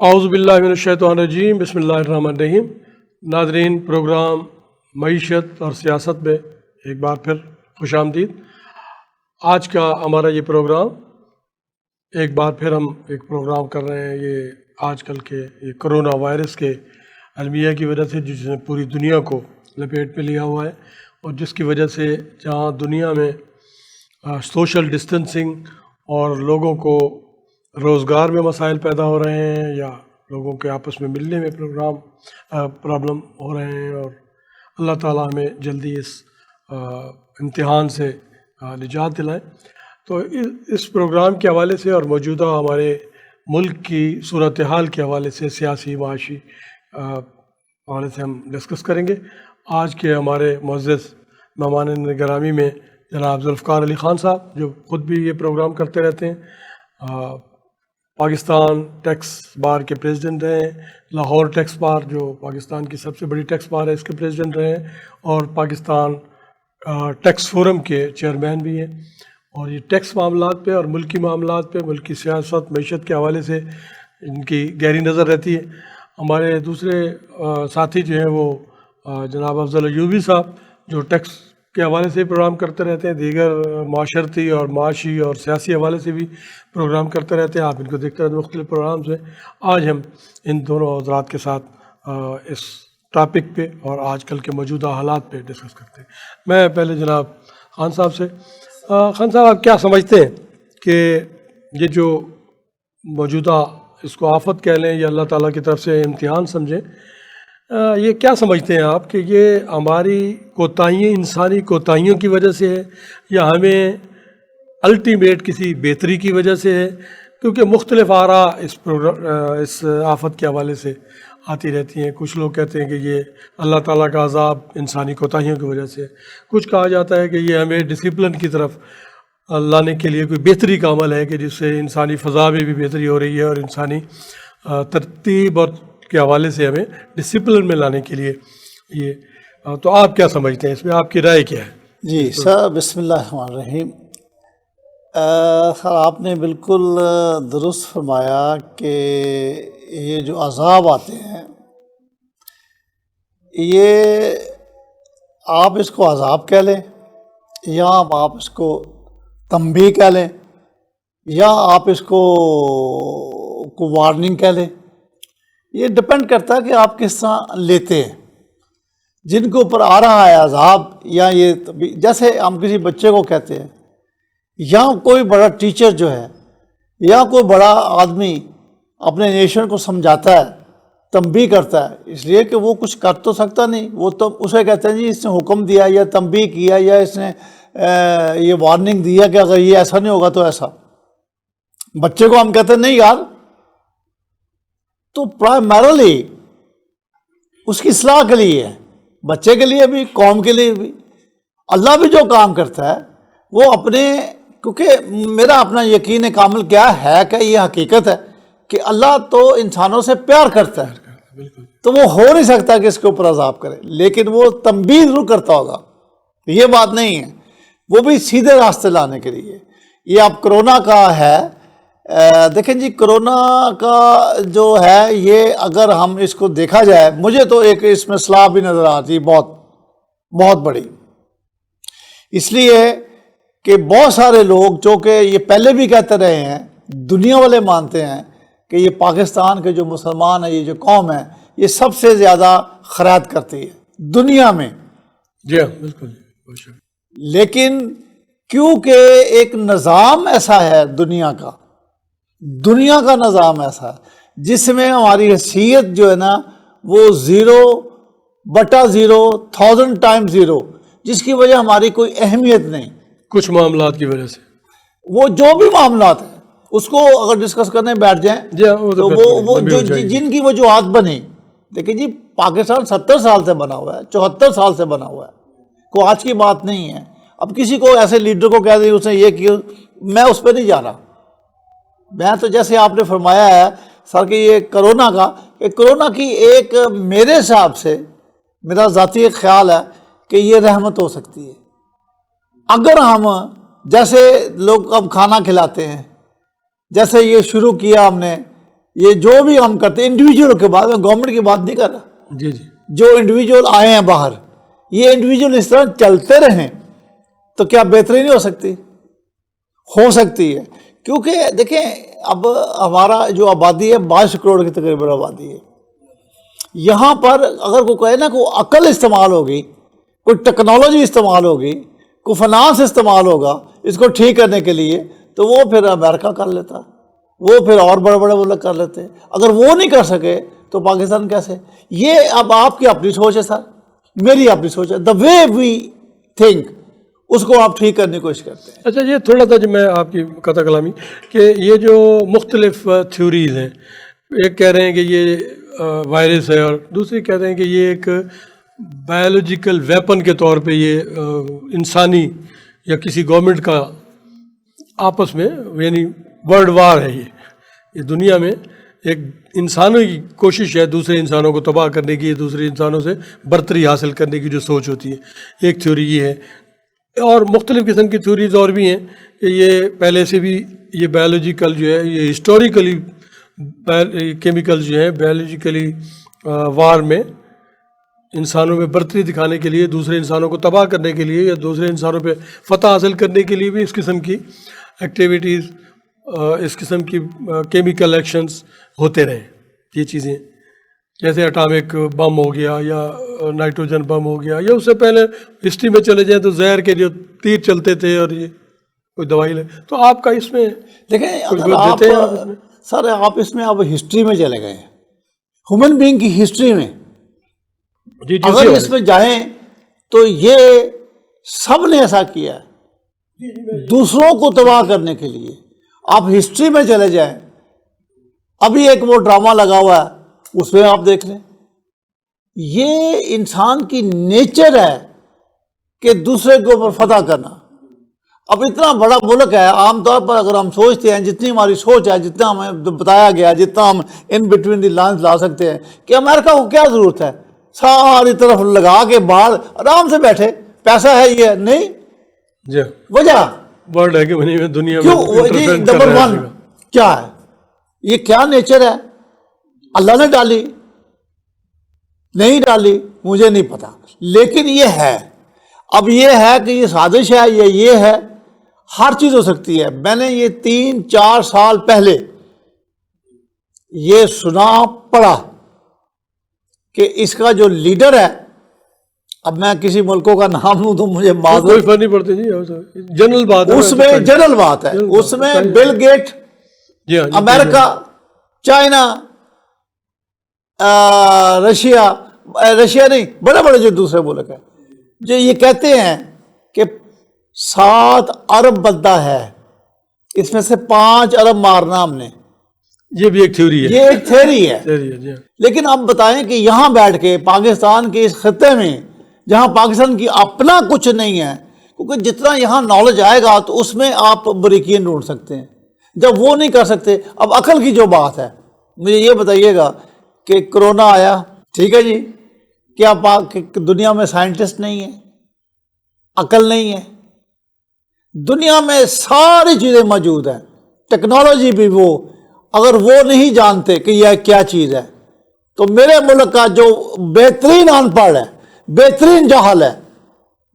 اعوذ باللہ من الشیطان الرجیم، بسم اللہ الرحمن الرحیم۔ ناظرین، پروگرام معیشت اور سیاست میں ایک بار پھر خوش آمدید۔ آج کا ہمارا یہ پروگرام ایک بار پھر ہم ایک پروگرام کر رہے ہیں، یہ آج کل کے یہ کرونا وائرس کے المیہ کی وجہ سے جس نے پوری دنیا کو لپیٹ میں لیا ہوا ہے، اور جس کی وجہ سے جہاں دنیا میں سوشل ڈسٹنسنگ اور لوگوں کو روزگار میں مسائل پیدا ہو رہے ہیں یا لوگوں کے آپس میں ملنے میں پرابلم ہو رہے ہیں، اور اللہ تعالیٰ ہمیں جلدی اس امتحان سے نجات دلائیں۔ تو اس پروگرام کے حوالے سے اور موجودہ ہمارے ملک کی صورتحال کے حوالے سے، سیاسی معاشی حوالے سے ہم ڈسکس کریں گے۔ آج کے ہمارے معزز مہمان گرامی میں جناب ذوالفقار علی خان صاحب، جو خود بھی یہ پروگرام کرتے رہتے ہیں، پاکستان ٹیکس بار کے پریزیڈنٹ رہے ہیں، لاہور ٹیکس بار جو پاکستان کی سب سے بڑی ٹیکس بار ہے اس کے پریزیڈنٹ رہے ہیں، اور پاکستان ٹیکس فورم کے چیئرمین بھی ہیں۔ اور یہ ٹیکس معاملات پہ اور ملکی معاملات پہ، ملکی سیاست معیشت کے حوالے سے ان کی گہری نظر رہتی ہے۔ ہمارے دوسرے ساتھی جو ہیں وہ جناب افضل ایوبی صاحب، جو ٹیکس کے حوالے سے پروگرام کرتے رہتے ہیں، دیگر معاشرتی اور معاشی اور سیاسی حوالے سے بھی پروگرام کرتے رہتے ہیں۔ آپ ان کو دیکھتے رہتے ہیں مختلف پروگرامز میں۔ آج ہم ان دونوں حضرات کے ساتھ اس ٹاپک پہ اور آج کل کے موجودہ حالات پہ ڈسکس کرتے ہیں۔ میں پہلے جناب خان صاحب سے، خان صاحب آپ کیا سمجھتے ہیں کہ یہ جو موجودہ اس کو آفت کہہ لیں یا اللہ تعالیٰ کی طرف سے امتحان سمجھیں، یہ کیا سمجھتے ہیں آپ کہ یہ ہماری کوتاہیوں، انسانی کوتاہیوں کی وجہ سے ہے یا ہمیں الٹیمیٹ کسی بہتری کی وجہ سے ہے؟ کیونکہ مختلف آراء اس آفت کے حوالے سے آتی رہتی ہیں۔ کچھ لوگ کہتے ہیں کہ یہ اللہ تعالیٰ کا عذاب انسانی کوتاہیوں کی وجہ سے ہے، کچھ کہا جاتا ہے کہ یہ ہمیں ڈسپلن کی طرف لانے کے لیے کوئی بہتری کا عمل ہے کہ جس سے انسانی فضا میں بھی بہتری ہو رہی ہے، اور انسانی ترتیب اور کے حوالے سے ہمیں ڈسپلن میں لانے کے لیے یہ۔ تو آپ کیا سمجھتے ہیں اس میں، آپ کی رائے کیا ہے؟ جی سر، بسم اللہ الرحمن الرحیم۔ سر آپ نے بالکل درست فرمایا کہ یہ جو عذاب آتے ہیں، یہ آپ اس کو عذاب کہہ لیں یا آپ اس کو تنبیہ کہہ لیں یا آپ اس کو وارننگ کہہ لیں، یہ ڈپینڈ کرتا ہے کہ آپ کس طرح لیتے ہیں۔ جن کے اوپر آ رہا ہے عذاب، یا یہ جیسے ہم کسی بچے کو کہتے ہیں، یا کوئی بڑا ٹیچر جو ہے یا کوئی بڑا آدمی اپنے نیشن کو سمجھاتا ہے، تنبیہ کرتا ہے، اس لیے کہ وہ کچھ کر تو سکتا نہیں، وہ تو اسے کہتے ہیں جی اس نے حکم دیا یا تنبیہ کیا یا اس نے یہ وارننگ دیا کہ اگر یہ ایسا نہیں ہوگا تو ایسا۔ بچے کو ہم کہتے ہیں نہیں یار، تو پرائمرلی اس کی اصلاح کے لیے ہے، بچے کے لیے بھی، قوم کے لیے بھی۔ اللہ بھی جو کام کرتا ہے وہ اپنے، کیونکہ میرا اپنا یقین کامل کیا ہے کہ یہ حقیقت ہے کہ اللہ تو انسانوں سے پیار کرتا ہے، تو وہ ہو نہیں سکتا کہ اس کے اوپر عذاب کرے، لیکن وہ تنبیہ ضرور کرتا ہوگا، یہ بات نہیں ہے، وہ بھی سیدھے راستے لانے کے لیے۔ یہ اب کرونا کا ہے، دیکھیں جی کرونا کا جو ہے، یہ اگر ہم اس کو دیکھا جائے، مجھے تو ایک اس میں اصلاح بھی نظر آتی ہے بہت بہت بڑی، اس لیے کہ بہت سارے لوگ جو کہ یہ پہلے بھی کہتے رہے ہیں، دنیا والے مانتے ہیں کہ یہ پاکستان کے جو مسلمان ہیں، یہ جو قوم ہے، یہ سب سے زیادہ خیرات کرتی ہے دنیا میں۔ جی ہاں، بالکل۔ لیکن کیونکہ ایک نظام ایسا ہے دنیا کا نظام ایسا ہے جس میں ہماری حیثیت جو ہے نا وہ 0/0 1000 ٹائم 0، جس کی وجہ ہماری کوئی اہمیت نہیں، کچھ معاملات کی وجہ سے۔ وہ جو بھی معاملات ہیں اس کو اگر ڈسکس کرنے بیٹھ جائیں تو وہ جن کی وجوہات بنی، دیکھیں جی پاکستان 70 سال سے بنا ہوا ہے، 74 سال سے بنا ہوا ہے، کوئی آج کی بات نہیں ہے۔ اب کسی کو ایسے لیڈر کو کہہ دیں اس نے یہ کیا، میں اس پہ نہیں جا رہا، میں تو جیسے آپ نے فرمایا ہے سر کہ یہ کرونا کی ایک میرے حساب سے، میرا ذاتی ایک خیال ہے کہ یہ رحمت ہو سکتی ہے، اگر ہم جیسے لوگ اب کھانا کھلاتے ہیں، جیسے یہ شروع کیا ہم نے یہ جو بھی ہم کرتے ہیں انڈیویجول کے بعد، میں گورنمنٹ کی بات نہیں کر رہا، جی جی جو انڈیویجول آئے ہیں باہر، یہ انڈیویجول اس طرح چلتے رہیں تو کیا بہتری نہیں ہو سکتی؟ ہو سکتی ہے، کیونکہ دیکھیں اب ہمارا جو آبادی ہے 22 کروڑ کی تقریباً آبادی ہے، یہاں پر اگر کوئی کہے نا کوئی عقل استعمال ہوگی، کوئی ٹیکنالوجی استعمال ہوگی، کوئی فنانس استعمال ہوگا اس کو ٹھیک کرنے کے لیے، تو وہ پھر امریکہ کر لیتا، وہ پھر اور بڑے بڑے ملک کر لیتے۔ اگر وہ نہیں کر سکے تو پاکستان کیسے؟ یہ اب آپ کی اپنی سوچ ہے سر، میری اپنی سوچ ہے، دا وے وی تھنک اس کو آپ ٹھیک کرنے کی کوشش کرتے ہیں۔ اچھا یہ تھوڑا سا جو میں آپ کی قطع کلامی کہ یہ جو مختلف تھیوریز ہیں، ایک کہہ رہے ہیں کہ یہ وائرس ہے، اور دوسری کہہ رہے ہیں کہ یہ ایک بایولوجیکل ویپن کے طور پہ یہ انسانی یا کسی گورنمنٹ کا آپس میں یعنی ورلڈ وار ہے، یہ دنیا میں ایک انسانوں کی کوشش ہے دوسرے انسانوں کو تباہ کرنے کی، دوسرے انسانوں سے برتری حاصل کرنے کی جو سوچ ہوتی ہے، ایک تھیوری یہ ہے۔ اور مختلف قسم کی تھیوریز اور بھی ہیں کہ یہ پہلے سے بھی یہ بایولوجیکل جو ہے یہ ہسٹوریکلی کیمیکل جو ہیں بایولوجیکلی وار میں انسانوں میں برتری دکھانے کے لیے، دوسرے انسانوں کو تباہ کرنے کے لیے یا دوسرے انسانوں پہ فتح حاصل کرنے کے لیے بھی اس قسم کی ایکٹیویٹیز، اس قسم کی کیمیکل ایکشنز ہوتے رہے۔ یہ چیزیں جیسے اٹامک بم ہو گیا یا نائٹروجن بم ہو گیا، یا اس سے پہلے ہسٹری میں چلے جائیں تو زہر کے جو تیر چلتے تھے اور یہ کوئی دوائی لے، تو آپ کا اس میں دیکھیں کچھ اگر آپ دیتے ہیں آپ اس میں؟ سر آپ اس میں اب ہسٹری میں چلے گئے، ہیومن بینگ کی ہسٹری میں جی جی اگر اس میں جائیں تو یہ سب نے ایسا کیا ہے دوسروں کو تباہ کرنے کے لیے۔ آپ ہسٹری میں چلے جائیں، ابھی ایک وہ ڈرامہ لگا ہوا ہے اس میں آپ دیکھ لیں، یہ انسان کی نیچر ہے کہ دوسرے کے اوپر فتح کرنا۔ اب اتنا بڑا ملک ہے، عام طور پر اگر ہم سوچتے ہیں جتنی ہماری سوچ ہے، جتنا ہمیں بتایا گیا، جتنا ہم ان بٹوین دی لائنز لا سکتے ہیں کہ امریکہ کو کیا ضرورت ہے ساری طرف لگا کے باہر آرام سے بیٹھے، پیسہ ہے یہ نہیں جی وجہ ورلڈ ہے کہ میں دنیا میں کیوں جی انٹرفیئر کر نمبر رہا ون ہے۔ کیا ہے، یہ کیا نیچر ہے، اللہ نے ڈالی نہیں ڈالی مجھے نہیں پتا، لیکن یہ ہے۔ اب یہ ہے کہ یہ سازش ہے، یہ ہے، ہر چیز ہو سکتی ہے۔ میں نے یہ 3-4 سال پہلے یہ سنا پڑا کہ اس کا جو لیڈر ہے، اب میں کسی ملکوں کا نام لوں تو مجھے کوئی معذرت، فرق نہیں پڑتی جی، جنرل بات ہے، اس میں جنرل بات ہے، اس میں بل گیٹ، جی ہاں امریکہ، چائنا، رشیا نہیں، بڑے بڑے جو دوسرے ملک ہیں جو یہ کہتے ہیں کہ 7 ارب بندہ ہے، اس میں سے 5 ارب مارنا ہم نے، یہ بھی ایک تھیوری ہے، یہ ایک تھیوری ہے۔ تھیوری ہے جی ہاں۔ لیکن آپ بتائیں کہ یہاں بیٹھ کے پاکستان کے اس خطے میں جہاں پاکستان کی اپنا کچھ نہیں ہے، کیونکہ جتنا یہاں نالج آئے گا تو اس میں آپ باریکیاں ڈھونڈ سکتے ہیں، جب وہ نہیں کر سکتے۔ اب عقل کی جو بات ہے، مجھے یہ بتائیے گا کہ کرونا آیا، ٹھیک ہے جی، کیا دنیا میں سائنٹسٹ نہیں ہے، عقل نہیں ہے؟ دنیا میں ساری چیزیں موجود ہیں، ٹیکنالوجی بھی، وہ اگر وہ نہیں جانتے کہ یہ کیا چیز ہے تو میرے ملک کا جو بہترین ان پڑھ ہے، بہترین جاہل ہے،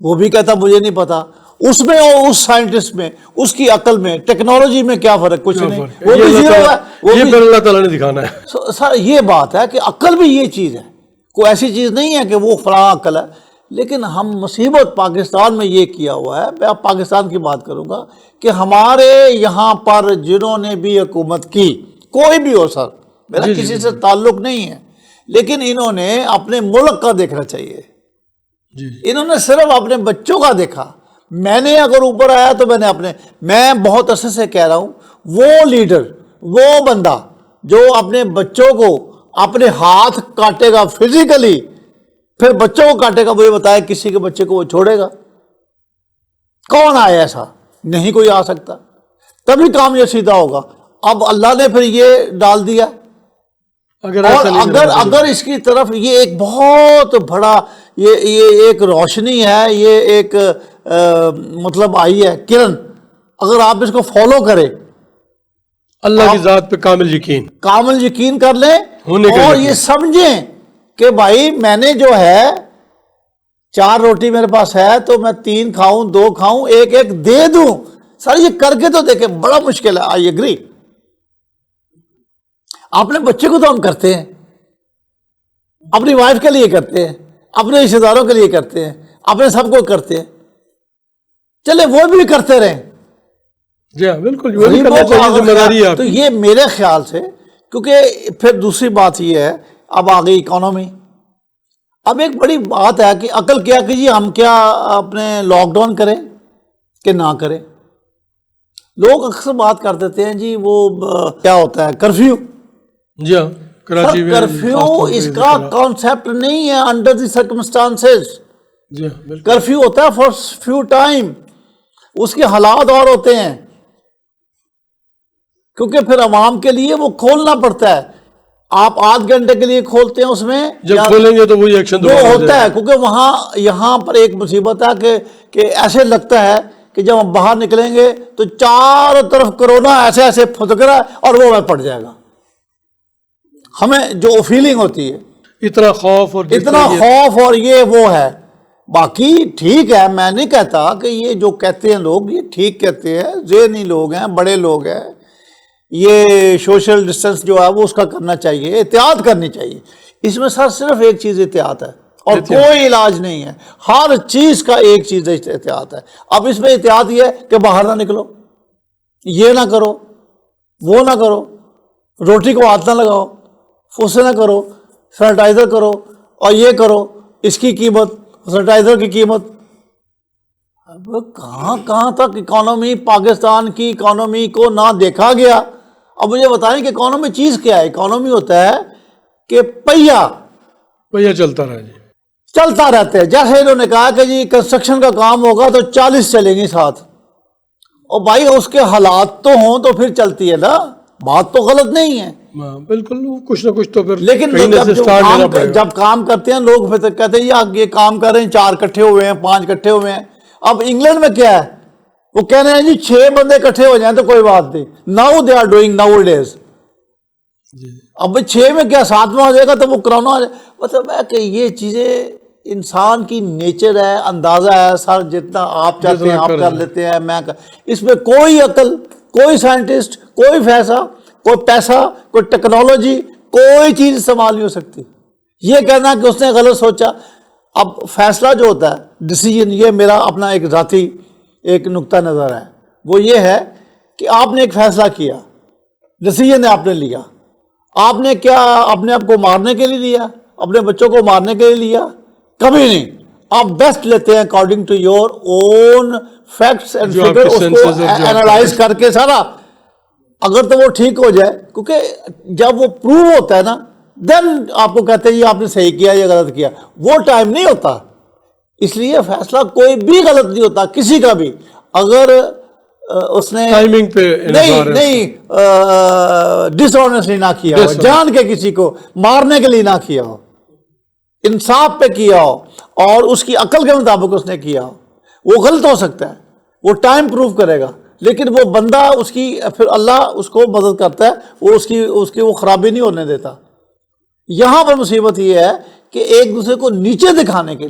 وہ بھی کہتا مجھے نہیں پتا۔ اس میں اور اس سائنٹسٹ میں، اس کی عقل میں، ٹیکنالوجی میں کیا فرق؟ کچھ نہیں، وہ بھی زیرو ہے، وہ یہ بھی۔ پھر اللہ تعالیٰ نے دکھانا ہے۔ سر یہ بات ہے کہ عقل بھی یہ چیز ہے، کوئی ایسی چیز نہیں ہے کہ وہ فلاں عقل ہے۔ لیکن ہم مصیبت پاکستان میں یہ کیا ہوا ہے، میں اب پاکستان کی بات کروں گا، کہ ہمارے یہاں پر جنہوں نے بھی حکومت کی، کوئی بھی ہو سر، میرا کسی سے تعلق نہیں ہے، لیکن انہوں نے اپنے ملک کا دیکھنا چاہیے، انہوں نے صرف اپنے بچوں کا دیکھا۔ میں نے اگر اوپر آیا تو میں بہت عرصے سے کہہ رہا ہوں، وہ لیڈر، وہ بندہ جو اپنے بچوں کو اپنے ہاتھ کاٹے گا فزیکلی، پھر بچوں کو کاٹے گا، مجھے بتایا کسی کے بچے کو وہ چھوڑے گا؟ کون آیا ایسا؟ نہیں کوئی آ سکتا، تبھی کام یہ سیدھا ہوگا۔ اب اللہ نے پھر یہ ڈال دیا، اور اگر اس کی طرف یہ ایک بہت بڑا یہ ایک روشنی ہے، یہ ایک مطلب آئی ہے کرن، اگر آپ اس کو فالو کریں اللہ کی ذات پہ کامل یقین، کامل یقین کر لیں ہونے کا اور یقین۔ یہ سمجھیں کہ بھائی میں نے جو ہے 4 روٹی میرے پاس ہے تو میں 3 کھاؤں 2 کھاؤں ایک ایک دے دوں. سر یہ کر کے تو دیکھیں بڑا مشکل ہے. I agree. اپنے بچے کو تو ہم کرتے ہیں, اپنی وائف کے لیے کرتے ہیں, اپنے رشتے داروں کے لیے کرتے ہیں, اپنے سب کو کرتے ہیں, چلے وہ بھی کرتے رہیں. جی ہاں بالکل, وہ بھی کرنا چاہیے, ذمہ داری ہے آپ تو کی. یہ میرے خیال سے, کیونکہ پھر دوسری بات یہ ہے اب آ گئی اکانومی. اب ایک بڑی بات ہے کہ عقل کیا کہ جی ہم کیا اپنے لاک ڈاؤن کریں کہ نہ کریں. لوگ اکثر بات کر دیتے ہیں جی وہ کیا ہوتا ہے کرفیو. جی ہاں کراچی میں کرفیو اس کا کانسیپٹ نہیں ہے انڈر دی سرکمسٹانسز. جی ہاں بالکل, کرفیو ہوتا ہے فار فیو ٹائم, اس کے حالات اور ہوتے ہیں, کیونکہ پھر عوام کے لیے وہ کھولنا پڑتا ہے. آپ آدھ گھنٹے کے لیے کھولتے ہیں, اس میں جب کھولیں گے تو وہی ایکشن وہ ہوتا ہے, کیونکہ وہاں یہاں پر ایک مصیبت ہے کہ ایسے لگتا ہے کہ جب ہم باہر نکلیں گے تو چاروں طرف کرونا ایسے ایسے پھٹک رہا ہے اور وہ پڑ جائے گا. ہمیں جو فیلنگ ہوتی ہے اتنا خوف, اور اتنا خوف اور یہ وہ ہے. باقی ٹھیک ہے, میں نہیں کہتا کہ یہ جو کہتے ہیں لوگ یہ ٹھیک کہتے ہیں, ذہنی لوگ ہیں, بڑے لوگ ہیں, یہ سوشل ڈسٹنس جو ہے وہ اس کا کرنا چاہیے, احتیاط کرنی چاہیے. اس میں سر صرف ایک چیز احتیاط ہے اور کوئی علاج نہیں ہے. ہر چیز کا ایک چیز احتیاط ہے. اب اس میں احتیاط یہ ہے کہ باہر نہ نکلو, یہ نہ کرو, وہ نہ کرو, روٹی کو ہاتھ نہ لگاؤ, فوسے نہ کرو, سینیٹائزر کرو, اور یہ کرو, اس کی قیمت, سینیٹائزر کی قیمت. اب کہاں تک اکانومی, پاکستان کی اکانومی کو نہ دیکھا گیا. اب مجھے بتائیں کہ اکانومی چیز کیا ہے. اکانومی ہوتا ہے کہ پہیا چلتا رہا جی, چلتا رہتا ہے. جیسے انہوں نے کہا کہ جی کنسٹرکشن کا کام ہوگا تو 40 چلیں گی ساتھ, اور بھائی اس کے حالات تو ہوں تو پھر چلتی ہے نا, بات تو غلط نہیں ہے. بالکل کچھ نہ کچھ تو پھر لیکن جب کام کرتے ہیں لوگ پھر کہتے ہیں یہ کام کر رہے ہیں, 4 اکٹھے ہوئے ہیں, 5 اکٹھے ہوئے ہیں. اب انگلینڈ میں کیا ہے, وہ کہہ رہے ہیں جی 6 بندے اکٹھے ہو جائیں تو کوئی بات نہیں. Now they are doing nowadays. اب 6 میں کیا 7واں ہو جائے گا تو وہ کرونا ہو جائے. مطلب ہے کہ یہ چیزیں انسان کی نیچر ہے, اندازہ ہے. سر جتنا آپ چاہتے ہیں آپ کر لیتے ہیں, اس میں کوئی عقل, کوئی سائنٹسٹ, کوئی کوئی پیسہ, کوئی ٹیکنالوجی, کوئی چیز استعمال نہیں ہو سکتی. یہ کہنا کہ اس نے غلط سوچا. اب فیصلہ جو ہوتا ہے ڈیسیجن, یہ میرا اپنا ایک ذاتی ایک نقطہ نظر ہے, وہ یہ ہے کہ آپ نے ایک فیصلہ کیا, ڈیسیجن آپ نے لیا. آپ نے کیا اپنے آپ کو مارنے کے لیے لیا, اپنے بچوں کو مارنے کے لیے لیا؟ کبھی نہیں. آپ بیسٹ لیتے ہیں according to your own facts and figure, اس کو اینالائز کر کے سارا, اگر تو وہ ٹھیک ہو جائے. کیونکہ جب وہ پروو ہوتا ہے نا دین آپ کو کہتے ہیں یہ آپ نے صحیح کیا یا غلط کیا. وہ ٹائم نہیں ہوتا. اس لیے فیصلہ کوئی بھی غلط نہیں ہوتا کسی کا بھی, اگر اس نے ٹائمنگ پہ نہیں ڈس آنیسٹلی نہ کیا ہو, جان کے کسی کو مارنے کے لیے نہ کیا ہو, انصاف پہ کیا ہو, اور اس کی عقل کے مطابق اس نے کیا ہو. وہ غلط ہو سکتا ہے, وہ ٹائم پروف کرے گا, لیکن وہ بندہ اس کی پھر اللہ اس کو مدد کرتا ہے, وہ اس کی وہ خرابی نہیں ہونے دیتا. یہاں پر مصیبت یہ ہے کہ ایک دوسرے کو نیچے دکھانے کے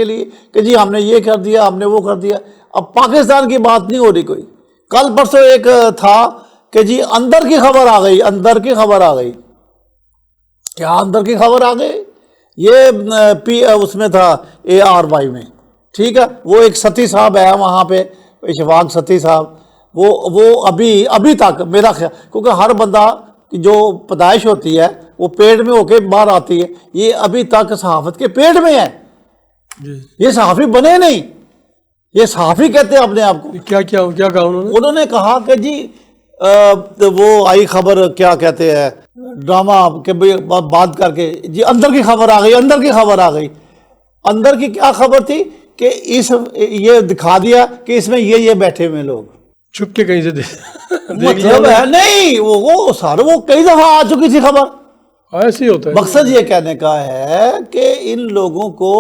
لیے کہ جی ہم نے یہ کر دیا, ہم نے وہ کر دیا. اب پاکستان کی بات نہیں ہو رہی کوئی. کل پرسوں ایک تھا کہ جی اندر کی خبر آ گئی. کیا اندر کی خبر آ گئی؟ یہ اس میں تھا ARY میں, ٹھیک ہے. وہ ایک ستی صاحب ہے وہاں پہ, اشفاق ستی صاحب, وہ ابھی تک میرا خیال, کیونکہ ہر بندہ کی جو پیدائش ہوتی ہے وہ پیٹ میں ہو کے باہر آتی ہے, یہ ابھی تک صحافت کے پیٹ میں ہے. یہ صحافی بنے نہیں, یہ صحافی کہتے ہیں اپنے آپ کو. کیا کہا انہوں نے کہا کہ جی وہ آئی خبر, کیا کہتے ہیں, ڈرامہ کے بات کر کے جی اندر کی خبر آ گئی. اندر کی کیا خبر تھی کہ یہ دکھا دیا کہ اس میں یہ بیٹھے ہوئے لوگ چھپ کے کہیں سے مطلب ہے نہیں, وہ کئی دفعہ آ چکی تھی خبر. ایسے ہی ہوتا ہے. مقصد یہ کہنے کا ہے کہ ان لوگوں کو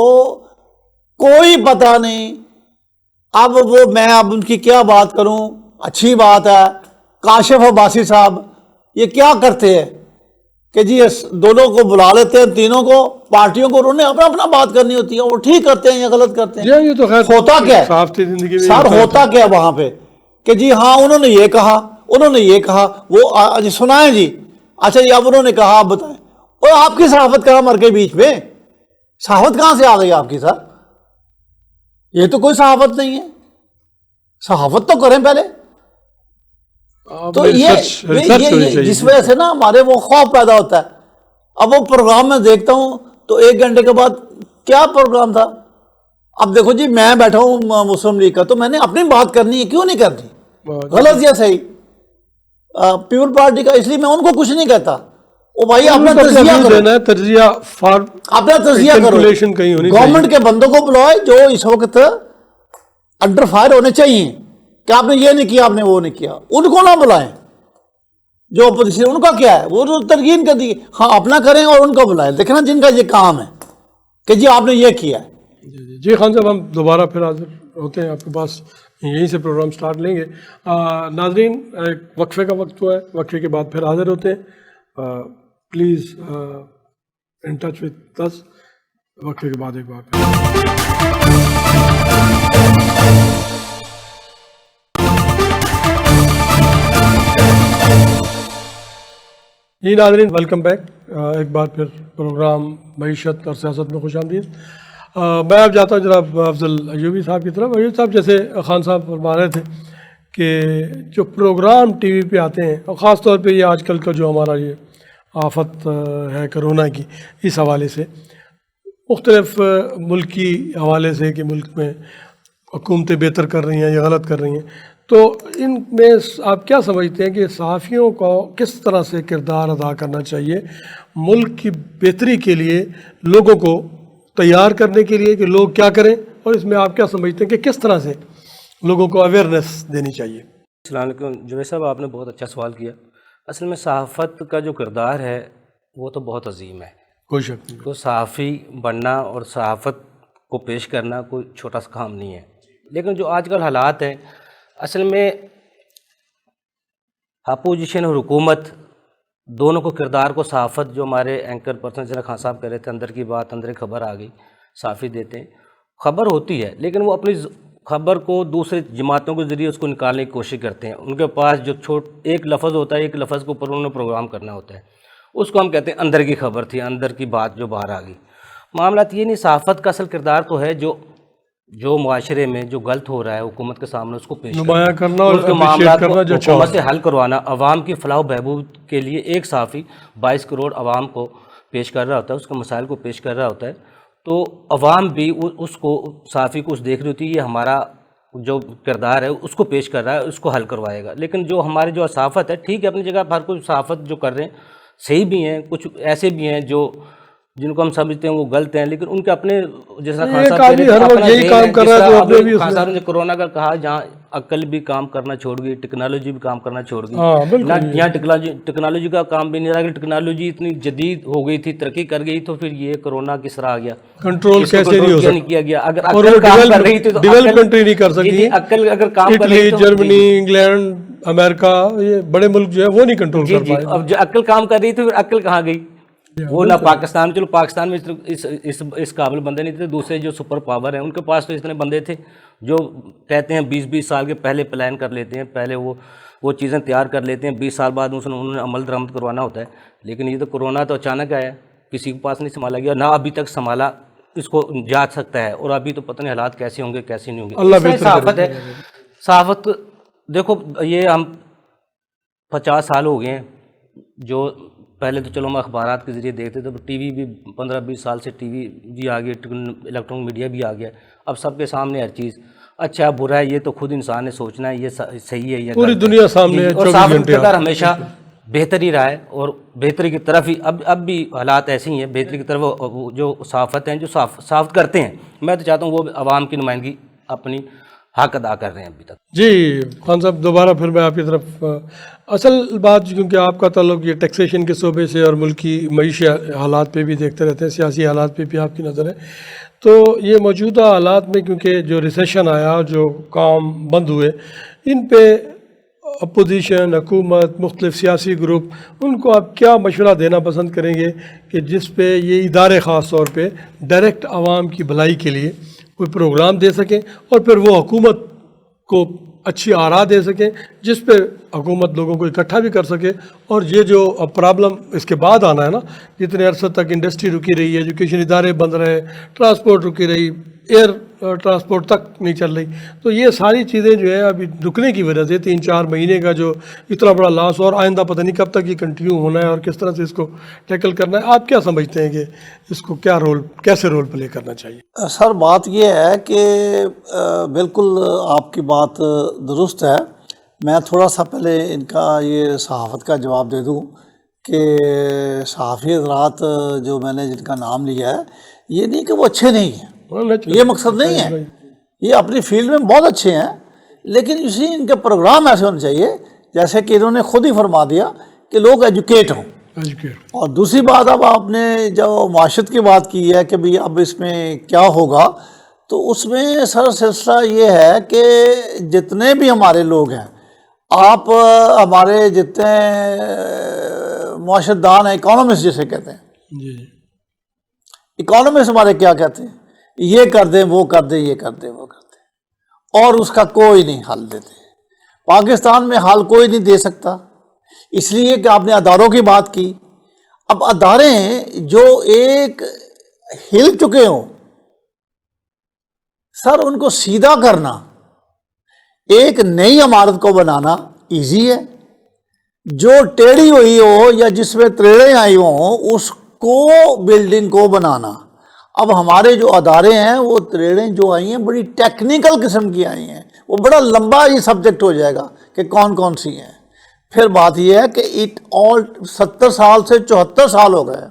کوئی پتہ نہیں. اب ان کی کیا بات کروں, اچھی بات ہے. کاشف عباسی صاحب یہ کیا کرتے ہیں کہ جی اس دونوں کو بلا لیتے ہیں, تینوں کو پارٹیوں کو, انہوں نے اپنا اپنا بات کرنی ہوتی ہے, وہ ٹھیک کرتے ہیں یا غلط کرتے ہیں. یہ تو خیر ہوتا کیا ہے صحافتی زندگی میں سر, ہوتا کیا وہاں پہ کہ جی ہاں انہوں نے یہ کہا, انہوں نے یہ کہا, وہ سنائیں جی, اچھا جی اب انہوں نے کہا آپ بتائیں. اور آپ کی صحافت کہاں مر گئی بیچ میں؟ صحافت کہاں سے آ گئی آپ کی سر؟ یہ تو کوئی صحافت نہیں ہے. صحافت تو کریں پہلے. تو یہ جس وجہ سے نا ہمارے وہ خوف پیدا ہوتا ہے. اب وہ پروگرام میں دیکھتا ہوں تو 1 گھنٹے کے بعد کیا پروگرام تھا. اب دیکھو جی میں بیٹھا ہوں مسلم لیگ کا, تو میں نے اپنی بات کرنی ہے, کیوں نہیں کرنی؟ غلط یا صحیح؟ پیپل پارٹی کا, اس لیے میں ان کو کچھ نہیں کہتا. وہ بھائی اپنا تجزیہ کرو, تجزیہ فار اپنا تجزیہ کرو. گورنمنٹ کے بندوں کو بلائے جو اس وقت انڈر فائر ہونے چاہیے کہ آپ نے یہ نہیں کیا, آپ نے وہ نہیں کیا, ان کو نہ بلائیں. جو اپوزیشن ان کا کیا ہے, وہ ترغیب کر دی, ہاں اپنا کریں اور ان کو بلائیں. دیکھنا جن کا یہ کام ہے کہ جی آپ نے یہ کیا ہے. جی خان صاحب, ہم دوبارہ پھر حاضر ہوتے ہیں آپ کے پاس, یہیں سے پروگرام سٹارٹ لیں گے. ناظرین ایک وقفے کا وقت ہوا ہے, وقفے کے بعد پھر حاضر ہوتے ہیں. پلیز ان ٹچ وتھ اس. وقفے کے بعد ایک بار جی ناظرین, ویلکم بیک. ایک بار پھر پروگرام معیشت اور سیاست میں خوش آمدید. میں اب جاتا ہوں جناب افضل ایوبی صاحب کی طرف. ایوبی صاحب, جیسے خان صاحب فرما رہے تھے کہ جو پروگرام ٹی وی پہ آتے ہیں, اور خاص طور پہ یہ آج کل کا جو ہمارا یہ آفت ہے کرونا کی, اس حوالے سے مختلف ملکی حوالے سے کہ ملک میں حکومتیں بہتر کر رہی ہیں یا غلط کر رہی ہیں, تو ان میں آپ کیا سمجھتے ہیں کہ صحافیوں کو کس طرح سے کردار ادا کرنا چاہیے ملک کی بہتری کے لیے, لوگوں کو تیار کرنے کے لیے کہ لوگ کیا کریں, اور اس میں آپ کیا سمجھتے ہیں کہ کس طرح سے لوگوں کو اویئرنیس دینی چاہیے؟ السلام علیکم جوید صاحب, آپ نے بہت اچھا سوال کیا. اصل میں صحافت کا جو کردار ہے وہ تو بہت عظیم ہے. کوئی شک نہیں. تو صحافی بننا اور صحافت کو پیش کرنا کوئی چھوٹا سا کام نہیں ہے. لیکن جو آج کل حالات ہیں, اصل میں اپوزیشن اور حکومت دونوں کو کردار کو صحافت, جو ہمارے اینکر پرسن جناب خان صاحب کہہ رہے تھے, اندر کی بات اندر کی خبر آ گئی, صحافی دیتے ہیں, خبر ہوتی ہے لیکن وہ اپنی خبر کو دوسرے جماعتوں کے ذریعے اس کو نکالنے کی کوشش کرتے ہیں. ان کے پاس جو ایک لفظ ہوتا ہے, ایک لفظ کے اوپر انہوں نے پروگرام کرنا ہوتا ہے, اس کو ہم کہتے ہیں اندر کی خبر تھی, اندر کی بات جو باہر آ گئی. معاملات یہ نہیں, صحافت کا اصل کردار تو ہے جو معاشرے میں جو غلط ہو رہا ہے حکومت کے سامنے اس کو پیش کرنا اور اس کے معاملات کو حکومت سے حل کروانا. عوام کی فلاح و بہبود کے لیے ایک صحافی 22 کروڑ عوام کو پیش کر رہا ہوتا ہے, اس کے مسائل کو پیش کر رہا ہوتا ہے. تو عوام بھی اس کو, صحافی کو اس دیکھ رہی ہوتی ہے, یہ ہمارا جو کردار ہے اس کو پیش کر رہا ہے, اس کو حل کروائے گا. لیکن جو ہمارے جو صحافت ہے, ٹھیک ہے اپنی جگہ ہر کوئی صحافت جو کر رہے ہیں صحیح بھی ہیں, کچھ ایسے بھی ہیں جن کو ہم سمجھتے ہیں وہ غلط ہیں, لیکن ان کے اپنے, جیسا خان صاحب یہی کام کر رہا ہے, تو خان صاحب نے کورونا کا کہا, جہاں عقل بھی کام کرنا چھوڑ گئی, ٹیکنالوجی بھی کام کرنا چھوڑ گئی. یہاں ٹیکنالوجی کا کام بھی نہیں رہا, کہ ٹیکنالوجی اتنی جدید ہو گئی تھی, ترقی کر گئی, تو پھر یہ کورونا کس طرح آ گیا, کنٹرول کیسے نہیں کیا گیا. اگر عقل کام کر رہی تھی تو ڈیولپ کنٹری نہیں کر سکتی, عقل اگر کام کر رہی تو جرمنی, انگلینڈ, امریکہ, یہ بڑے ملک جو ہے وہ نہیں کنٹرول کر پائے. اب جو عقل کام کر رہی تھی پھر عقل کہاں گئی؟ وہ نہ پاکستان, چلو پاکستان میں اس قابل بندے نہیں تھے, دوسرے جو سپر پاور ہیں ان کے پاس تو اتنے بندے تھے جو کہتے ہیں 20 سال کے پہلے پلان کر لیتے ہیں, پہلے وہ چیزیں تیار کر لیتے ہیں, 20 سال بعد انہوں نے عمل درآمد کروانا ہوتا ہے. لیکن یہ تو کورونا تو اچانک آیا, کسی کے پاس نہیں سنبھالا گیا, نہ ابھی تک سنبھالا اس کو جا سکتا ہے, اور ابھی تو پتہ نہیں حالات کیسے ہوں گے کیسے نہیں ہوں گے. اللہ صحافت ہے. صحافت دیکھو, یہ ہم 50 سال ہو گئے ہیں, جو پہلے تو چلو ہم اخبارات کے ذریعے دیکھتے تھے, ٹی وی بھی 15-20 سال سے ٹی وی بھی آ گیا, الیکٹرانک میڈیا بھی آ گیا, اب سب کے سامنے ہر چیز اچھا برا ہے, یہ تو خود انسان نے سوچنا ہے, یہ صحیح ہے, یہ پوری دنیا سامنے ہے. اور صحافت کا کردار ہمیشہ بہتر ہی رہا ہے, اور بہتری کی طرف ہی اب بھی حالات ایسے ہی ہیں, بہتری کی طرف جو صحافت ہیں, جو صحافت کرتے ہیں, میں تو چاہتا ہوں وہ عوام کی نمائندگی اپنی حق ادا کر رہے ہیں ابھی تک. جی خان صاحب, دوبارہ پھر میں آپ کی طرف, اصل بات کیونکہ آپ کا تعلق یہ ٹیکسیشن کے شعبے سے اور ملکی معیشی حالات پہ بھی دیکھتے رہتے ہیں, سیاسی حالات پہ بھی آپ کی نظر ہے, تو یہ موجودہ حالات میں کیونکہ جو ریسیشن آیا, جو کام بند ہوئے, ان پہ اپوزیشن، حکومت، مختلف سیاسی گروپ، ان کو آپ کیا مشورہ دینا پسند کریں گے کہ جس پہ یہ ادارے خاص طور پہ ڈائریکٹ عوام کی بھلائی کے لیے کوئی پروگرام دے سکیں اور پھر وہ حکومت کو اچھی آراء دے سکیں جس پہ حکومت لوگوں کو اکٹھا بھی کر سکے، اور یہ جو پرابلم اس کے بعد آنا ہے نا، جتنے عرصے تک انڈسٹری رکی رہی، ایجوکیشن ادارے بند رہے، ٹرانسپورٹ رکی رہی، ایئر ٹرانسپورٹ تک نہیں چل رہی، تو یہ ساری چیزیں جو ہے ابھی رکنے کی وجہ سے 3-4 مہینے کا جو اتنا بڑا لاس، اور آئندہ پتہ نہیں کب تک یہ کنٹینیو ہونا ہے اور کس طرح سے اس کو ٹیکل کرنا ہے، آپ کیا سمجھتے ہیں کہ اس کو کیسے رول پلے کرنا چاہیے؟ سر بات یہ ہے کہ بالکل آپ کی بات درست ہے. میں تھوڑا سا پہلے ان کا یہ صحافت کا جواب دے دوں کہ صحافی حضرات جو میں نے جن کا نام لیا ہے، یہ نہیں کہ وہ اچھے نہیں ہیں، یہ مقصد نہیں ہے، یہ اپنی فیلڈ میں بہت اچھے ہیں، لیکن اسی ان کے پروگرام ایسے ہونے چاہیے جیسے کہ انہوں نے خود ہی فرما دیا کہ لوگ ایجوکیٹ ہوں. اور دوسری بات، اب آپ نے جو معاشرت کی بات کی ہے کہ بھئی اب اس میں کیا ہوگا، تو اس میں سر سلسلہ یہ ہے کہ جتنے بھی ہمارے لوگ ہیں، آپ ہمارے جتنے معاشرت دان ہیں، اکانومسٹ جسے کہتے ہیں، جی اکانومسٹ ہمارے کیا کہتے ہیں، یہ کر دیں، وہ کر دیں، یہ کر دیں، وہ کر دیں، اور اس کا کوئی نہیں حل دیتے. پاکستان میں حل کوئی نہیں دے سکتا، اس لیے کہ آپ نے اداروں کی بات کی. اب ادارے جو ایک ہل چکے ہوں سر، ان کو سیدھا کرنا، ایک نئی عمارت کو بنانا ایزی ہے. جو ٹیڑھی ہوئی ہو یا جس میں تریڑیں آئی ہوں اس کو بلڈنگ کو بنانا. اب ہمارے جو ادارے ہیں وہ تریڑیں جو آئی ہیں بڑی ٹیکنیکل قسم کی آئی ہیں، وہ بڑا لمبا یہ سبجیکٹ ہو جائے گا کہ کون کون سی ہیں. پھر بات یہ ہے کہ 70 سال سے 74 سال ہو گئے.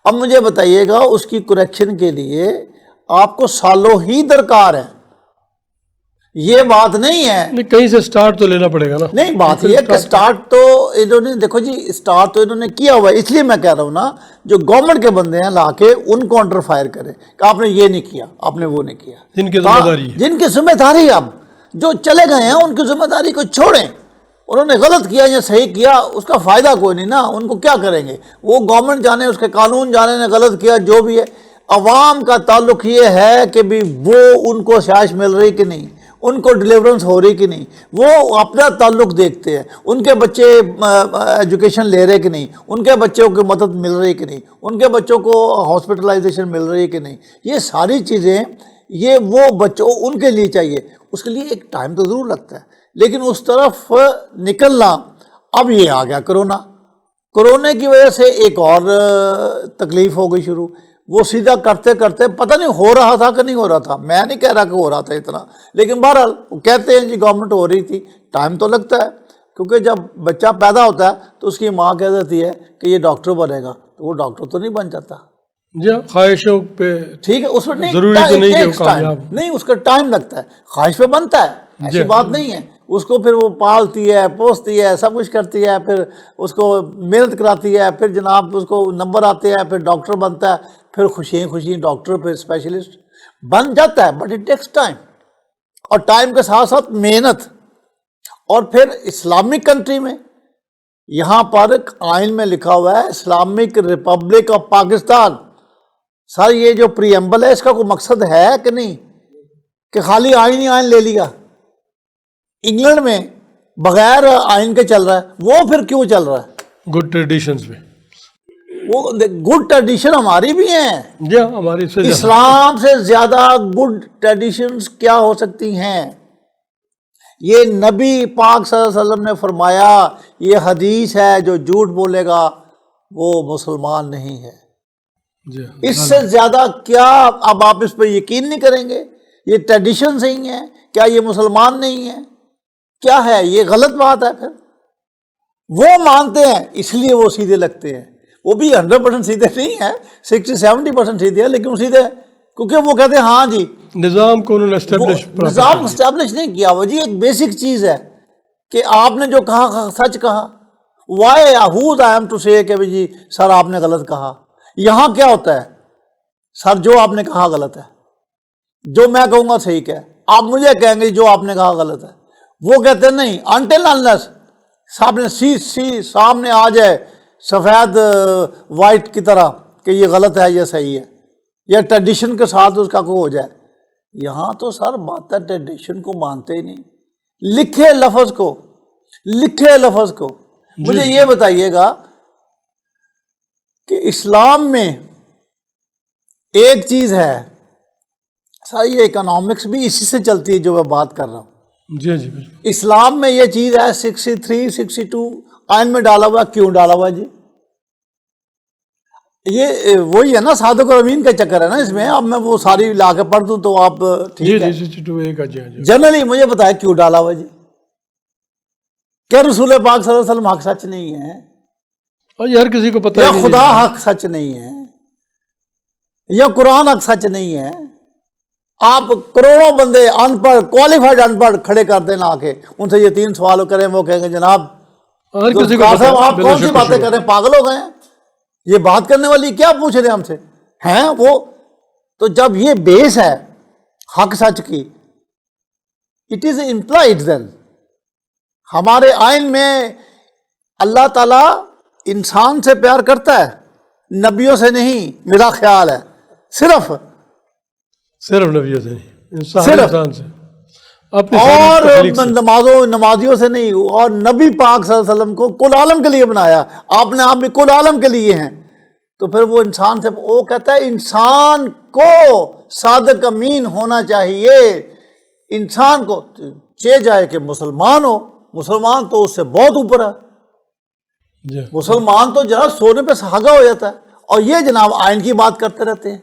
اب مجھے بتائیے گا اس کی کریکشن کے لیے آپ کو سالوں ہی درکار ہے. یہ بات نہیں ہے، کہیں سے سٹارٹ تو لینا پڑے گا نا. نہیں بات یہ ہے کہ سٹارٹ تو انہوں نے، دیکھو جی سٹارٹ تو انہوں نے کیا ہوا ہے، اس لیے میں کہہ رہا ہوں نا، جو گورنمنٹ کے بندے ہیں لا کے ان کو انڈر فائر کرے کہ آپ نے یہ نہیں کیا، آپ نے وہ نہیں کیا. جن کی ذمہ داری ہے، جن کی ذمہ داری، اب جو چلے گئے ہیں ان کی ذمہ داری کو چھوڑیں. انہوں نے غلط کیا یا صحیح کیا اس کا فائدہ کوئی نہیں نا، ان کو کیا کریں گے، وہ گورنمنٹ جانے، اس کے قانون جانے، نے غلط کیا جو بھی ہے. عوام کا تعلق یہ ہے کہ بھی وہ ان کو سیاش مل رہی کہ نہیں، ان کو ڈیلیورنس ہو رہی کہ نہیں، وہ اپنا تعلق دیکھتے ہیں. ان کے بچے ایجوکیشن لے رہے کہ نہیں، ان کے بچوں کو مدد مل رہی کہ نہیں، ان کے بچوں کو ہاسپٹلائزیشن مل رہی کہ نہیں. یہ ساری چیزیں یہ وہ بچوں ان کے لیے چاہیے. اس کے لیے ایک ٹائم تو ضرور لگتا ہے، لیکن اس طرف نکلنا. اب یہ آ گیا کرونا کی وجہ سے ایک اور تکلیف ہو گئی شروع. وہ سیدھا کرتے کرتے پتہ نہیں ہو رہا تھا کہ نہیں ہو رہا تھا، میں نہیں کہہ رہا کہ ہو رہا تھا اتنا، لیکن بہرحال وہ کہتے ہیں جی گورنمنٹ ہو رہی تھی. ٹائم تو لگتا ہے، کیونکہ جب بچہ پیدا ہوتا ہے تو اس کی ماں کہہ دیتی ہے کہ یہ ڈاکٹر بنے گا، تو وہ ڈاکٹر تو نہیں بن جاتا. جی خواہشوں پہ ٹھیک ہے، اس میں ضروری تو نہیں کہ وہ کامیاب نہیں، اس کا ٹائم لگتا ہے. خواہش پہ بنتا ہے، ایسی بات نہیں ہے. اس کو پھر وہ پالتی ہے، پوستی ہے، سب کچھ کرتی ہے، پھر اس کو محنت کراتی ہے، پھر جناب اس کو نمبر آتے ہیں، پھر ڈاکٹر بنتا ہے، پھر خوشی ڈاکٹر، پھر اسپیشلسٹ بن جاتا ہے. بٹ اٹ ٹیکس ٹائم، اور ٹائم کے ساتھ ساتھ محنت. اور پھر اسلامک کنٹری میں یہاں پر آئین میں لکھا ہوا ہے اسلامک ریپبلک آف پاکستان. سر یہ جو پریمبل ہے اس کا کوئی مقصد ہے کہ نہیں کہ خالی آئین ہی آئین لے لیا؟ انگلینڈ میں بغیر آئین کے چل رہا ہے، وہ پھر کیوں چل رہا ہے؟ گڈ ٹریڈیشنز میں. وہ گڈ ٹریڈیشن ہماری بھی ہیں، جی ہماری سے اسلام سے زیادہ گڈ ٹریڈیشنز کیا ہو سکتی ہیں؟ یہ نبی پاک صلی اللہ علیہ وسلم نے فرمایا، یہ حدیث ہے، جو جھوٹ بولے گا وہ مسلمان نہیں ہے. اس سے زیادہ کیا اب آپ اس پہ یقین نہیں کریں گے؟ یہ ٹریڈیشن صحیح ہیں، کیا یہ مسلمان نہیں ہے؟ کیا ہے یہ؟ غلط بات ہے. پھر وہ مانتے ہیں اس لیے وہ سیدھے لگتے ہیں. وہ بھی 100% سیدھے نہیں ہیں، 60-70% سیدھے ہیں، لیکن سیدھے کیونکہ وہ کہتے ہیں ہاں جی نظام کو انہوں نے نظام اسٹیبلش نہیں کیا ہوا. جی ایک بیسک چیز ہے کہ آپ نے جو کہا سچ کہا. Why who I am to say کہ جی سر آپ نے غلط کہا. یہاں کیا ہوتا ہے سر، جو آپ نے کہا غلط ہے، جو میں کہوں گا صحیح کہ آپ مجھے کہیں گے جو آپ نے کہا غلط ہے. وہ کہتے ہیں نہیں، until unless سامنے آ جائے سفید وائٹ کی طرح کہ یہ غلط ہے یہ صحیح ہے، یا ٹریڈیشن کے ساتھ اس کا کوئی ہو جائے. یہاں تو سر بات ہے ٹریڈیشن کو مانتے ہی نہیں، لکھے لفظ کو. مجھے یہ بتائیے گا کہ اسلام میں ایک چیز ہے سر، یہ اکنامکس بھی اسی سے چلتی ہے جو میں بات کر رہا ہوں. جی جی بالکل. اسلام میں یہ چیز ہے 63 62 آئین میں ڈالا ہوا. کیوں ڈالا ہوا جی؟ یہ وہی ہے نا صادق اور امین کا چکر ہے نا اس میں. اب میں وہ ساری لا کے پڑھ دوں تو آپ ٹھیک ہے. جی جنرلی مجھے بتایا کیوں ڈالا ہوا جی؟ کیا رسول پاک صلی اللہ علیہ وسلم حق سچ نہیں ہے؟ اور یہ ہر کسی کو پتہ یا ہے خدا حق سچ نہیں ہے؟ یا قرآن حق سچ نہیں ہے؟ آپ کروڑوں بندے ان پڑھ کوالیفائڈ ان پڑھ کھڑے کر دیں آ کے، ان سے یہ 3 سوال کریں، وہ کہیں گے جناب ہر کسی کو صاحب پتہ ہے، آپ کون سی باتیں کر رہے ہیں، پاگل ہو گئے ہیں، یہ بات کرنے والی کیا پوچھ رہے ہیں ہم سے ہیں وہ. تو جب یہ بیس ہے حق سچ کی، اٹ از امپلائڈ دین. ہمارے آئین میں اللہ تعالیٰ انسان سے پیار کرتا ہے، نبیوں سے نہیں، میرا خیال ہے. صرف نبیوں سے نہیں، انسان سے، اپنی اور تخلیق سے. نمازیوں سے نہیں. اور نبی پاک صلی اللہ علیہ وسلم کو کل عالم کے لیے بنایا، آپ نے آپ بھی کل عالم کے لیے ہیں. تو پھر وہ انسان سے وہ کہتا ہے انسان کو صادق امین ہونا چاہیے. انسان کو چاہے جائے کہ مسلمان ہو، مسلمان تو اس سے بہت اوپر ہے. جی. مسلمان تو جناب سونے پہ سہاگا ہو جاتا ہے. اور یہ جناب آئین کی بات کرتے رہتے ہیں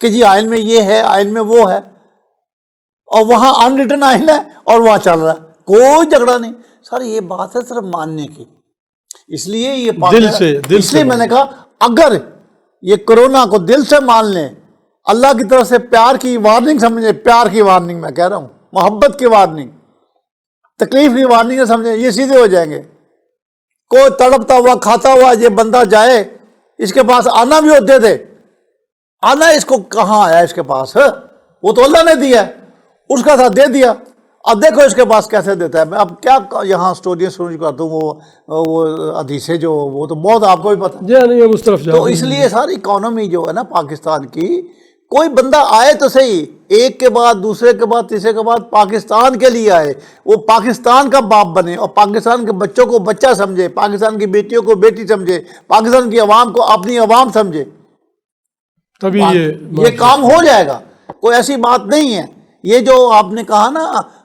کہ جی آئین میں یہ ہے، آئین میں وہ ہے، اور وہاں ان ریٹن آئین ہے اور وہاں چل رہا ہے، کوئی جھگڑا نہیں. سر یہ بات ہے صرف ماننے کی. اس لیے یہ دل سے اس لیے میں نے کہا اگر یہ کرونا کو دل سے مان لیں، اللہ کی طرف سے پیار کی وارننگ سمجھیں، پیار کی وارننگ میں کہہ رہا ہوں، محبت کی وارننگ، تکلیف کی وارننگ سمجھیں، یہ سیدھے ہو جائیں گے. کوئی تڑپتا ہوا کھاتا ہوا یہ بندہ جائے، اس کے پاس آنا بھی ہوتے تھے، آنا اس کو کہاں آیا، اس کے پاس وہ تو اللہ نے دیا ہے، اس کا تھا دے دیا. اب دیکھو اس کے پاس کیسے دیتا ہے. میں اب کیا یہاں اسٹوریاں سنو کرتا ہوں، وہ حدیثیں جو وہ تو بہت آپ کو بھی پتہ. جی نہیں، اس طرف تو اس لیے ساری اکانومی جو ہے نا پاکستان کی، کوئی بندہ آئے تو صحیح، ایک کے بعد دوسرے کے بعد تیسرے کے بعد پاکستان کے لیے آئے، وہ پاکستان کا باپ بنے اور پاکستان کے بچوں کو بچہ سمجھے، پاکستان کی بیٹیوں کو بیٹی سمجھے، پاکستان کی عوام کو اپنی عوام سمجھے، تبھی یہ کام ہو جائے گا. کوئی ایسی بات نہیں ہے. یہ جو آپ نے کہا نا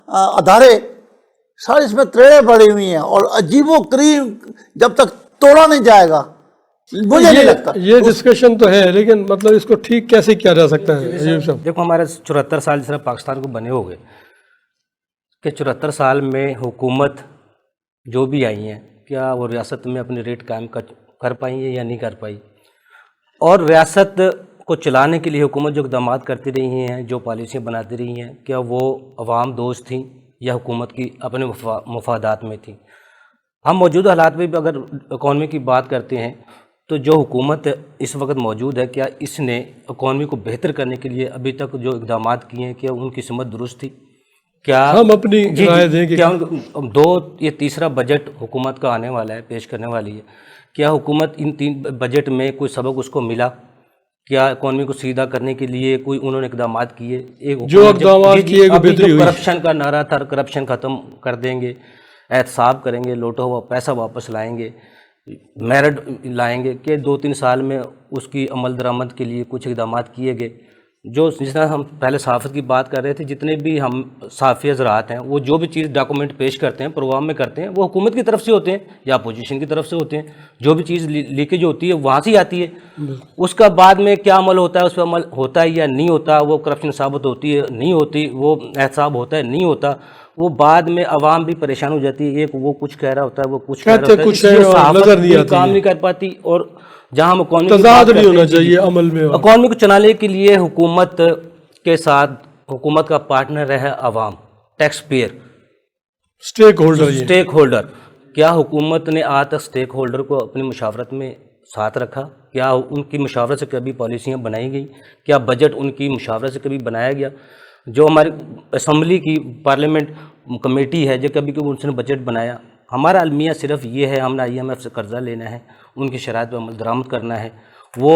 ادارے، سر اس میں تریڑے پڑی ہوئی ہیں اور عجیب و غریب، جب تک توڑا نہیں جائے گا مجھے نہیں لگتا. یہ ڈسکشن تو ہے، لیکن مطلب اس کو ٹھیک کیسے کیا جا سکتا ہے؟ دیکھو ہمارے 74 سال جس طرح پاکستان کو بنے ہو گئے کہ 74 سال میں حکومت جو بھی آئی ہیں، کیا وہ ریاست میں اپنی ریٹ قائم کر پائی ہیں یا نہیں کر پائی؟ اور ریاست کو چلانے کے لیے حکومت جو اقدامات کرتی رہی ہیں، جو پالیسیاں بناتی رہی ہیں، کیا وہ عوام دوست تھیں یا حکومت کی اپنے مفادات میں تھیں؟ ہم موجودہ حالات میں بھی اگر اکانومی کی بات کرتے ہیں تو جو حکومت اس وقت موجود ہے، کیا اس نے اکانومی کو بہتر کرنے کے لیے ابھی تک جو اقدامات کیے ہیں، کیا ان کی سمت درست تھی؟ کیا ہم اپنی رائے دیں کہ کیا یہ تیسرا بجٹ حکومت کا آنے والا ہے، پیش کرنے والی ہے، کیا حکومت ان 3 بجٹ میں کوئی سبق اس کو ملا؟ کیا اکانومی کو سیدھا کرنے کے لیے کوئی انہوں نے اقدامات کیے؟ جو اقدامات کیے ابھی جو کرپشن کا نعرہ تھا، کرپشن ختم کر دیں گے، احتساب کریں گے، لوٹا ہوا پیسہ واپس لائیں گے، میرٹ لائیں گے، کہ 2-3 سال میں اس کی عمل درآمد کے لیے کچھ اقدامات کیے گئے؟ جو جس طرح ہم پہلے صحافت کی بات کر رہے تھے، جتنے بھی ہم صحافی حضرات ہیں، وہ جو بھی چیز ڈاکومنٹ پیش کرتے ہیں، پروگرام میں کرتے ہیں، وہ حکومت کی طرف سے ہوتے ہیں یا اپوزیشن کی طرف سے ہوتے ہیں. جو بھی چیز لیکیج ہوتی ہے وہاں سے ہی آتی ہے. اس کا بعد میں کیا عمل ہوتا ہے، اس پہ عمل ہوتا ہے یا نہیں ہوتا، وہ کرپشن ثابت ہوتی ہے نہیں ہوتی، وہ احتساب ہوتا ہے نہیں ہوتا، وہ بعد میں عوام بھی پریشان ہو جاتی ہے. ایک وہ کچھ کہہ رہا ہوتا ہے، وہ کچھ کہہ رہا ہوتا ہے، اس لیے صحافت کام نہیں کر پاتی. اور جہاں ہم اکانومی کو چلانے کے لیے حکومت کے ساتھ، حکومت کا پارٹنر ہے عوام، ٹیکس پیئر، اسٹیک ہولڈر. کیا حکومت نے آج تک اسٹیک ہولڈر کو اپنی مشاورت میں ساتھ رکھا؟ کیا ان کی مشاورت سے کبھی پالیسیاں بنائی گئی؟ کیا بجٹ ان کی مشاورت سے کبھی بنایا گیا؟ جو ہماری اسمبلی کی پارلیمنٹ کمیٹی ہے، جو کبھی ان سے بجٹ بنایا؟ ہمارا المیہ صرف یہ ہے، ہم نے IMF سے قرضہ لینا ہے، ان کی شرائط پہ عمل درآمد کرنا ہے، وہ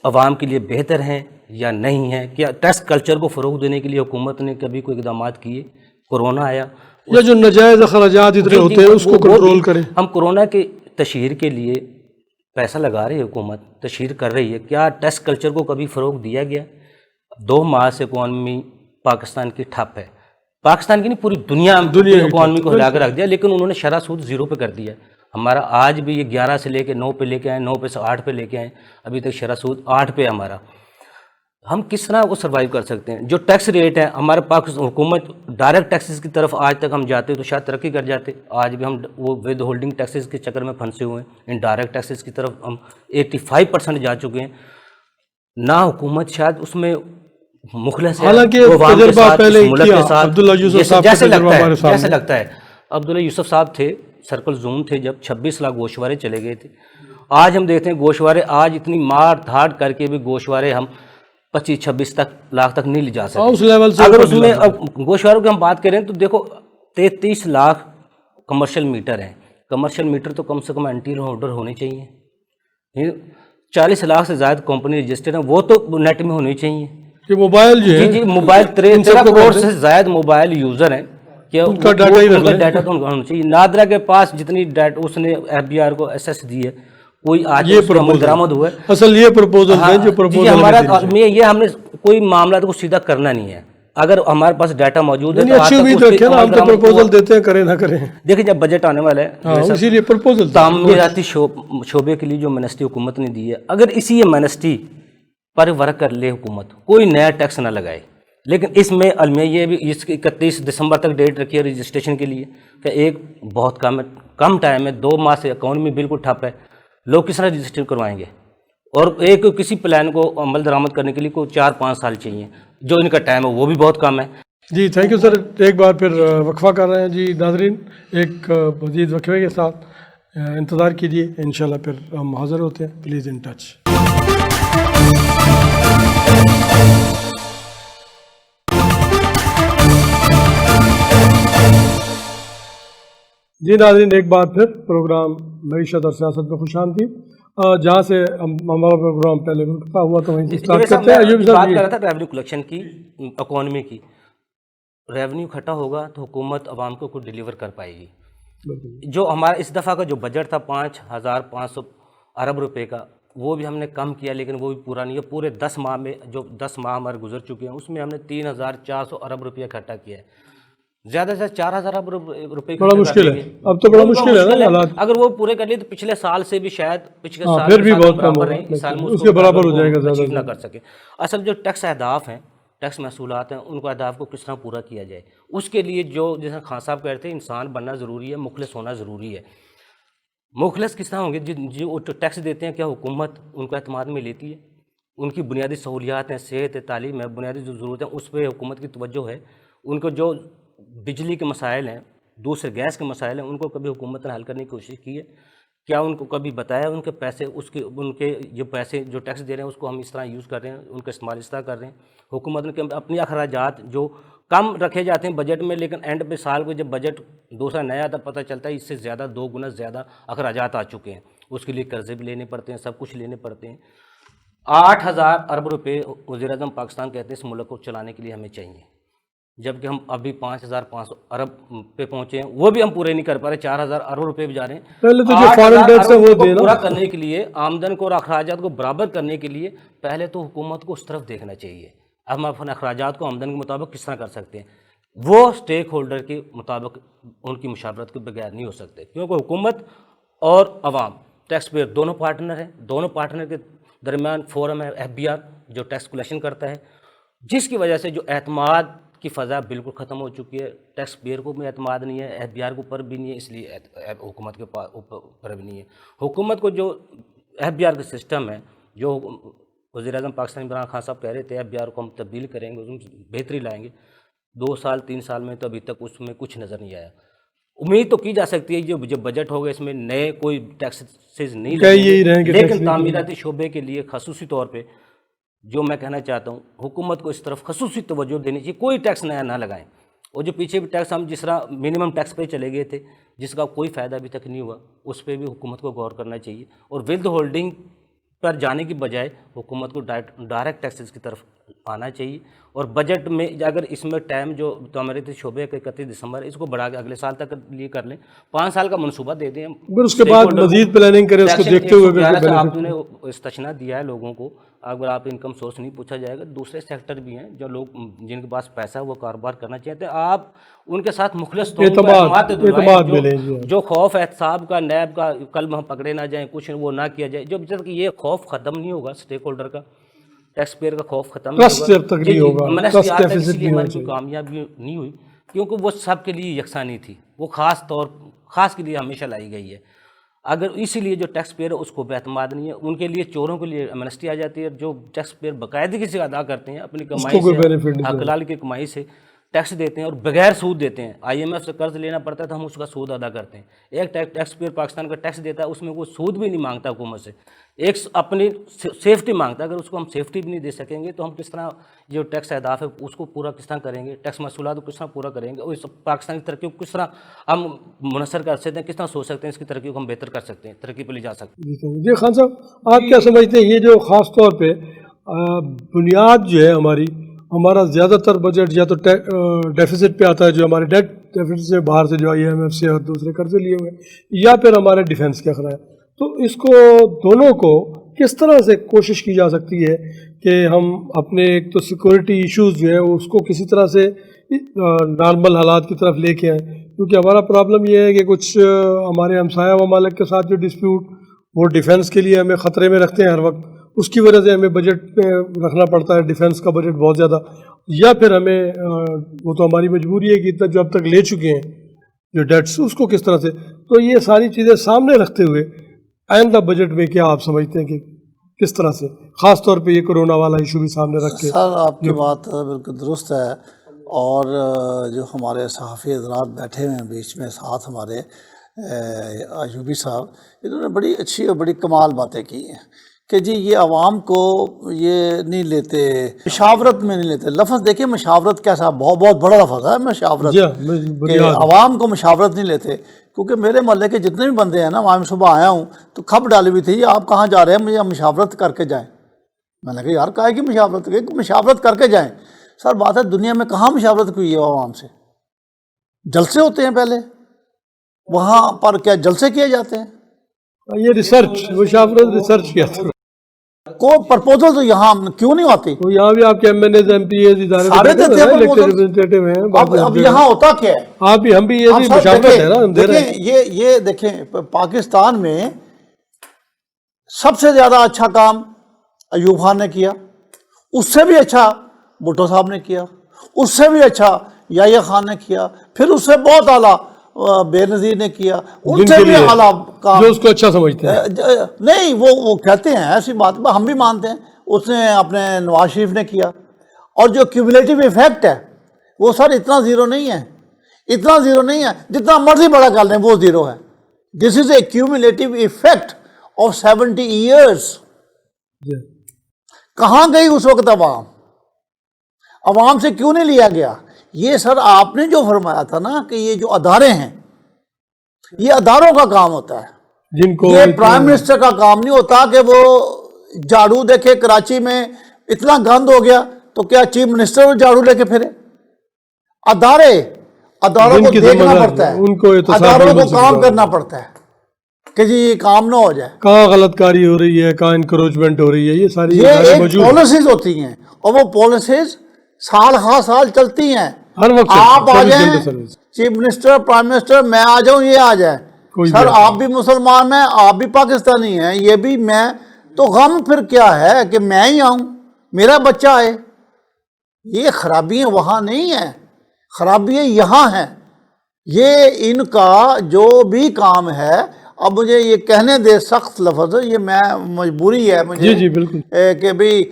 عوام کے لیے بہتر ہیں یا نہیں ہیں؟ کیا ٹیکس کلچر کو فروغ دینے کے لیے حکومت نے کبھی کوئی اقدامات کیے؟ کورونا آیا، یا جو ناجائز اخراجات اتنے ہوتے ہیں اس کو کنٹرول کریں. ہم کورونا کے تشہیر کے لیے پیسہ لگا رہی ہے، حکومت تشہیر کر رہی ہے، کیا ٹیکس کلچر کو کبھی فروغ دیا گیا؟ 2 ماہ سے اکانومی پاکستان کی ٹھپ ہے، پاکستان کی نہیں پوری دنیا اکانومی کو ہلا کے رکھ دیا، لیکن انہوں نے شرح سود 0 پہ کر دیا ہے. ہمارا آج بھی یہ 11 سے لے کے 9 پہ لے کے آئے، 9 پہ سے 8 پہ لے کے آئے، ابھی تک شرح سود 8 پہ ہے ہمارا. ہم کس طرح وہ سروائیو کر سکتے ہیں؟ جو ٹیکس ریٹ ہے ہمارے پاکستان حکومت ڈائریکٹ ٹیکسز کی طرف آج تک ہم جاتے تو شاید ترقی کر جاتے، آج بھی ہم وہ ود ہولڈنگ ٹیکسز کے چکر میں پھنسے ہوئے ہیں. ان ڈائریکٹ ٹیکسز کی طرف ہم 85% جا چکے ہیں. نہ حکومت شاید اس میں مخلص ہے، حالانکہ عوام کے تجربہ ساتھ، پہلے اس ملک کیا کے ساتھ. عبداللہ یوسف صاحب کا جیسے تجربہ ہمارے سامنے. جیسے لگتا ہے عبداللہ یوسف صاحب تھے، سرکل زون تھے جب 26 لاکھ گوشوارے چلے گئے تھے. آج ہم دیکھتے ہیں گوشوارے آج اتنی مار دھاڑ کر کے بھی گوشوارے ہم 25-26 لاکھ تک نہیں لے جا سکتے. اس لیول سے اگر اس میں گوشواروں کی ہم بات کریں تو دیکھو 33 لاکھ کمرشل میٹر ہیں. کمرشل میٹر تو کم سے کم اینٹی ہولڈر ہونے چاہیے. 40 لاکھ سے زائد کمپنی رجسٹرڈ ہیں، وہ تو نیٹ میں ہونی چاہیے. کہ موبائل جو ہے جی موبائل 13 کروڑ سے زائد موبائل یوزر ہیں، کہ ان کا ڈیٹا تو ہونا چاہیے. نادرا کے پاس جتنی ڈیٹا اس نے FBI کو ایسیس دی ہے، کوئی آج اس کا عمل درآمد ہوا ہے. اصل یہ پروپوزل ہے جو پروپوزل ہمارا یہ ہم نے کوئی معاملات کو سیدھا کرنا نہیں ہے. اگر ہمارے پاس ڈیٹا موجود ہے تو اچھی امید رکھیں نا، ہم تو پروپوزل دیتے ہیں، کریں نہ کریں. دیکھیں جب بجٹ آنے والا ہے اسی لیے پروپوزل تعمیراتی شعبے کے لیے جو منسٹری حکومت نے دی ہے، اگر اسی منسٹری پر ورک کر لے حکومت، کوئی نیا ٹیکس نہ لگائے. لیکن اس میں المیہ یہ بھی اس کی 31 دسمبر تک ڈیٹ رکھی ہے رجسٹریشن کے لیے، کہ ایک بہت کم ٹائم ہے، 2 ماہ سے اکانومی بالکل ٹھپ ہے. لوگ کس طرح رجسٹر کروائیں گے؟ اور ایک کسی پلان کو عمل درآمد کرنے کے لیے کوئی 4-5 سال چاہیے، جو ان کا ٹائم ہے وہ بھی بہت کم ہے. جی تھینک یو سر. ایک بار پھر وقفہ کر رہے ہیں. جی ناظرین، ایک مزید وقفے کے ساتھ انتظار کیجیے، انشاءاللہ پھر ہم حاضر ہوتے ہیں. Please in touch. جی ناظرین، ایک بار پھر پروگرام معیشت اور سیاست میں خوش آمدید. جہاں سے ہمارا پروگرام پہلے منقطع ہوا تو وہیں سے اسٹارٹ کرتے ہیں. بات کر رہا تھا ریونیو کلیکشن کی، اکانومی کی. ریونیو اکٹھا ہوگا تو حکومت عوام کو کچھ ڈیلیور کر پائے گی. جو ہمارا اس دفعہ کا جو بجٹ تھا 5,500 ارب روپے کا، وہ بھی ہم نے کم کیا، لیکن وہ بھی پورا نہیں ہے. پورے 10 ماہ میں جو 10 ماہ ہمارے گزر چکے ہیں، اس میں ہم نے 3,400 ارب روپیہ اکٹھا کیا ہے. زیادہ سے 4,000 ارب روپے بڑا مشکل ہے. اب تو بڑا مشکل ہے نا حالات. اگر وہ پورے کر لیے تو پچھلے سال سے بھی شاید پچھلے سال پھر بھی بہت کم برابر ہوگا، ہیں، اس سال میں اس کے برابر ہو جائے گا زیادہ نہ کر سکے. اصل جو ٹیکس اہداف ہیں، ٹیکس محصولات ہیں، ان کو اہداف کو کس طرح پورا کیا جائے، اس کے لیے جو جیسا خان صاحب کہتے ہیں انسان بننا ضروری ہے، مخلص ہونا ضروری ہے. مخلص کس طرح ہوں گے؟ جو ٹیکس دیتے ہیں، کیا حکومت ان کو اعتماد میں لیتی ہے؟ ان کی بنیادی سہولیات ہیں، صحت ہے، تعلیم ہے، بنیادی جو ضرورت ہیں، اس پہ حکومت کی توجہ ہے. ان کو جو بجلی کے مسائل ہیں، دوسرے گیس کے مسائل ہیں، ان کو کبھی حکومت نے حل کرنے کی کوشش کی ہے؟ کیا ان کو کبھی بتایا ان کے پیسے، ان کے جو پیسے جو ٹیکس دے رہے ہیں اس کو ہم اس طرح یوز کر رہے ہیں، ان کا استعمال اس طرح کر رہے ہیں؟ حکومت نے اپنی اخراجات جو کم رکھے جاتے ہیں بجٹ میں، لیکن اینڈ پہ سال کو جب بجٹ دوسرا نیا آتا پتہ چلتا ہے اس سے زیادہ 2 گنا زیادہ اخراجات آ چکے ہیں. اس کے لیے قرضے بھی لینے پڑتے ہیں، سب کچھ لینے پڑتے ہیں. 8,000 ارب روپے وزیر اعظم پاکستان کہتے ہیں اس ملک کو چلانے کے لیے ہمیں چاہیے، جبکہ ہم ابھی 5,500 ارب پہ پہنچے ہیں، وہ بھی ہم پورے نہیں کر پا رہے. 4,000 ارب روپے بھی جا رہے ہیں. پہلے تو جو فارن ٹیکس ہے وہ دینا پورا کرنے کے لیے، آمدن کو اور اخراجات کو برابر کرنے کے لیے پہلے تو حکومت کو اس طرف دیکھنا چاہیے. اب ہم اپنے اخراجات کو آمدن کے مطابق کس طرح کر سکتے ہیں؟ وہ اسٹیک ہولڈر کے مطابق ان کی مشاورت کے بغیر نہیں ہو سکتے، کیونکہ حکومت اور عوام ٹیکس پیئر دونوں پارٹنر ہیں. دونوں پارٹنر کے درمیان فورم ہے FBI جو ٹیکس کلیکشن کرتا ہے، جس کی وجہ سے جو اعتماد کی فضا بالکل ختم ہو چکی ہے. ٹیکس پیئر کو بھی اعتماد نہیں ہے، FBI کے اوپر بھی نہیں ہے، اس لیے حکومت کے اوپر بھی نہیں ہے. حکومت کو جو FBI کا سسٹم ہے، جو وزیر اعظم پاکستان عمران خان صاحب کہہ رہے تھے FBI کو ہم تبدیل کریں گے، اس میں بہتری لائیں گے، 2-3 سال میں تو ابھی تک اس میں کچھ نظر نہیں آیا. امید تو کی جا سکتی ہے جو بجٹ ہوگا اس میں نئے کوئی ٹیکسز نہیں لگیں گے، لیکن تعمیراتی شعبے کے لیے خصوصی طور پہ جو میں کہنا چاہتا ہوں، حکومت کو اس طرف خصوصی توجہ دینی چاہیے. کوئی ٹیکس نیا نہ لگائیں. اور جو پیچھے بھی ٹیکس ہم جس طرح منیمم ٹیکس پہ چلے گئے تھے جس کا کوئی فائدہ ابھی تک نہیں ہوا، اس پہ بھی حکومت کو غور کرنا چاہیے، اور ولتھ ہولڈنگ پر جانے کی بجائے حکومت کو ڈائریکٹ ٹیکسز کی طرف آنا چاہیے، اور بجٹ میں اگر اس میں ٹائم جو ہمارے تھے شعبے کا 31 دسمبر اس کو بڑھا کے اگلے سال تک لیے کر لیں، 5 سال کا منصوبہ دے دیں، پھر اس کے بعد مزید پلاننگ کریں اس کو دیکھتے ہوئے۔ 11 سے آپ نے استثنا دیا ہے لوگوں کو، اگر آپ انکم سورس نہیں پوچھا جائے گا، دوسرے سیکٹر بھی ہیں جو لوگ جن کے پاس پیسہ وہ کاروبار کرنا چاہتے ہیں، آپ ان کے ساتھ مخلص طور پر اعتماد ملے جی۔ جو خوف احتساب کا، نیب کا، کل ہم پکڑے نہ جائیں، کچھ وہ نہ کیا جائے، جب تک یہ خوف ختم نہیں ہوگا اسٹیک ہولڈر کا، ٹیکس پیئر کا خوف ختم نہیں ہوگا، اس لیے ہماری کوئی کامیابی نہیں ہوئی، کیونکہ وہ سب کے لیے یکساں نہیں تھی، وہ خاص کے لیے ہمیشہ لائی گئی ہے۔ اگر اسی لیے جو ٹیکس پیئر ہے اس کو بے اعتماد نہیں ہے، ان کے لیے چوروں کے لیے امنسٹی آ جاتی ہے، جو ٹیکس پیئر باقاعدگی سے ادا کرتے ہیں اپنی کمائی سے، حق حلال کی کمائی سے ٹیکس دیتے ہیں اور بغیر سود دیتے ہیں، IMF سے قرض لینا پڑتا ہے تو ہم اس کا سود ادا کرتے ہیں، ایک ٹیکس پیئر پاکستان کا ٹیکس دیتا ہے اس میں کوئی سود بھی نہیں مانگتا حکومت سے، ایک اپنی سیفٹی مانگتا ہے، اگر اس کو ہم سیفٹی بھی نہیں دے سکیں گے تو ہم کس طرح جو ٹیکس اہداف ہے اس کو پورا کس طرح کریں گے، ٹیکس محصولات کو کس طرح پورا کریں گے، اور اس پاکستان کی ترقی کو کس طرح ہم منحصر کر سکتے ہیں، کس طرح سوچ سکتے ہیں اس کی ترقی کو ہم بہتر کر سکتے ہیں، ترقی پہ لے جا سکتے ہیں۔ جی خان صاحب، آپ کیا سمجھتے ہیں یہ جو خاص طور پہ بنیاد جو ہے ہمارا زیادہ تر بجٹ یا تو ڈیفیسٹ پہ آتا ہے، جو ہمارے ڈیٹ ڈیفیسٹ سے باہر سے جو IMF سے اور دوسرے قرضے لیے ہوئے، یا پھر ہمارے ڈیفنس کے اخراج، تو اس کو دونوں کو کس طرح سے کوشش کی جا سکتی ہے کہ ہم اپنے ایک تو سیکورٹی ایشوز جو ہے اس کو کسی طرح سے نارمل حالات کی طرف لے کے آئیں، کیونکہ ہمارا پرابلم یہ ہے کہ کچھ ہمارے ہمسایہ ممالک کے ساتھ جو ڈسپیوٹ وہ ڈیفنس کے لیے ہمیں خطرے میں رکھتے ہیں ہر وقت، اس کی وجہ سے ہمیں بجٹ میں رکھنا پڑتا ہے ڈیفنس کا بجٹ بہت زیادہ، یا پھر ہمیں وہ تو ہماری مجبوری ہے کہ جو اب تک لے چکے ہیں جو ڈیٹس اس کو کس طرح سے، تو یہ ساری چیزیں سامنے رکھتے ہوئے آئندہ بجٹ میں کیا آپ سمجھتے ہیں کہ کس طرح سے، خاص طور پہ یہ کرونا والا ایشو بھی سامنے رکھ کے؟ سر آپ کی بات بالکل درست ہے، اور جو ہمارے صحافی حضرات بیٹھے ہوئے ہیں بیچ میں ساتھ ہمارے ایوبی صاحب، انہوں نے بڑی اچھی اور بڑی کمال باتیں کی ہیں کہ جی یہ عوام کو یہ نہیں لیتے، مشاورت میں نہیں لیتے۔ لفظ دیکھیں مشاورت کیسا بہت بڑا لفظ ہے مشاورت، کہ عوام کو مشاورت نہیں لیتے، کیونکہ میرے محلے کے جتنے بھی بندے ہیں نا، وہاں میں صبح آیا ہوں تو کھپ ڈالی ہوئی تھی، آپ کہاں جا رہے ہیں، مجھے مشاورت کر کے جائیں۔ میں نے کہا یار کہا ہے کہ مشاورت کر کے جائیں۔ سر بات ہے دنیا میں کہاں مشاورت ہوئی ہے عوام سے؟ جلسے ہوتے ہیں پہلے، وہاں پر کیا جلسے کیے جاتے ہیں؟ یہ ریسرچ مشاورت ریسرچ کیا تھا، کوئی پرپوزل تو یہاں کیوں نہیں آتی؟ تو یہاں بھی آپ کے MNAs MPAs سارے دیتے ہیں ریپرزینٹیٹیو ہیں، اب یہاں ہوتا کیا ہے؟ آپ بھی ہم بھی یہ بھی مشاورت ہے نا دے رہے ہیں۔ یہ دیکھیں پاکستان میں سب سے زیادہ اچھا کام ایوب خان نے کیا، اس سے بھی اچھا بھٹو صاحب نے کیا، اس سے بھی اچھا یحییٰ خان نے کیا، پھر اس سے بہت اعلیٰ بے نظیر نے کیا، ان سے بھی اعلیٰ کام، جو اس کو اچھا سمجھتے ہیں۔ نہیں وہ کہتے ہیں ایسی بات ہم بھی مانتے ہیں، اس نے اپنے نواز شریف نے کیا، اور جو کیومولیٹو ایفیکٹ ہے وہ سر اتنا زیرو نہیں ہے، اتنا زیرو نہیں ہے، جتنا مرضی بڑا کر لیں وہ زیرو ہے۔ دس از اے کیومولیٹو ایفیکٹ آف 70 ایئرس۔ کہاں گئی اس وقت عوام سے کیوں نہیں لیا گیا؟ یہ سر آپ نے جو فرمایا تھا نا کہ یہ جو ادارے ہیں یہ اداروں کا کام ہوتا ہے، جن کو یہ پرائم منسٹر کا کام نہیں ہوتا کہ وہ جھاڑو دیکھے کراچی میں اتنا گند ہو گیا تو کیا چیف منسٹر جھاڑو لے کے پھرے؟ اداروں کو دیکھنا پڑتا ہے، اداروں کو کام کرنا پڑتا ہے کہ جی یہ کام نہ ہو جائے، کہاں غلط کاری ہو رہی ہے، کہاں انکروچمنٹ ہو رہی ہے، یہ ساری یہ ایک پالیسیز ہوتی ہیں، اور وہ پالیسیز سال ہر سال چلتی ہیں۔ ہر وقت آپ آ جائیں چیف منسٹر پرائم منسٹر، میں آ جاؤں یہ آ جائے، سر آپ بھی مسلمان ہیں، آپ بھی پاکستانی ہیں، یہ بھی میں، تو غم پھر کیا ہے کہ میں ہی آؤں، میرا بچہ آئے؟ یہ خرابیاں وہاں نہیں ہیں، خرابیاں یہاں ہیں۔ یہ ان کا جو بھی کام ہے، اب مجھے یہ کہنے دے سخت لفظ، یہ میں مجبوری ہے مجھے جی بالکل کہ بھئی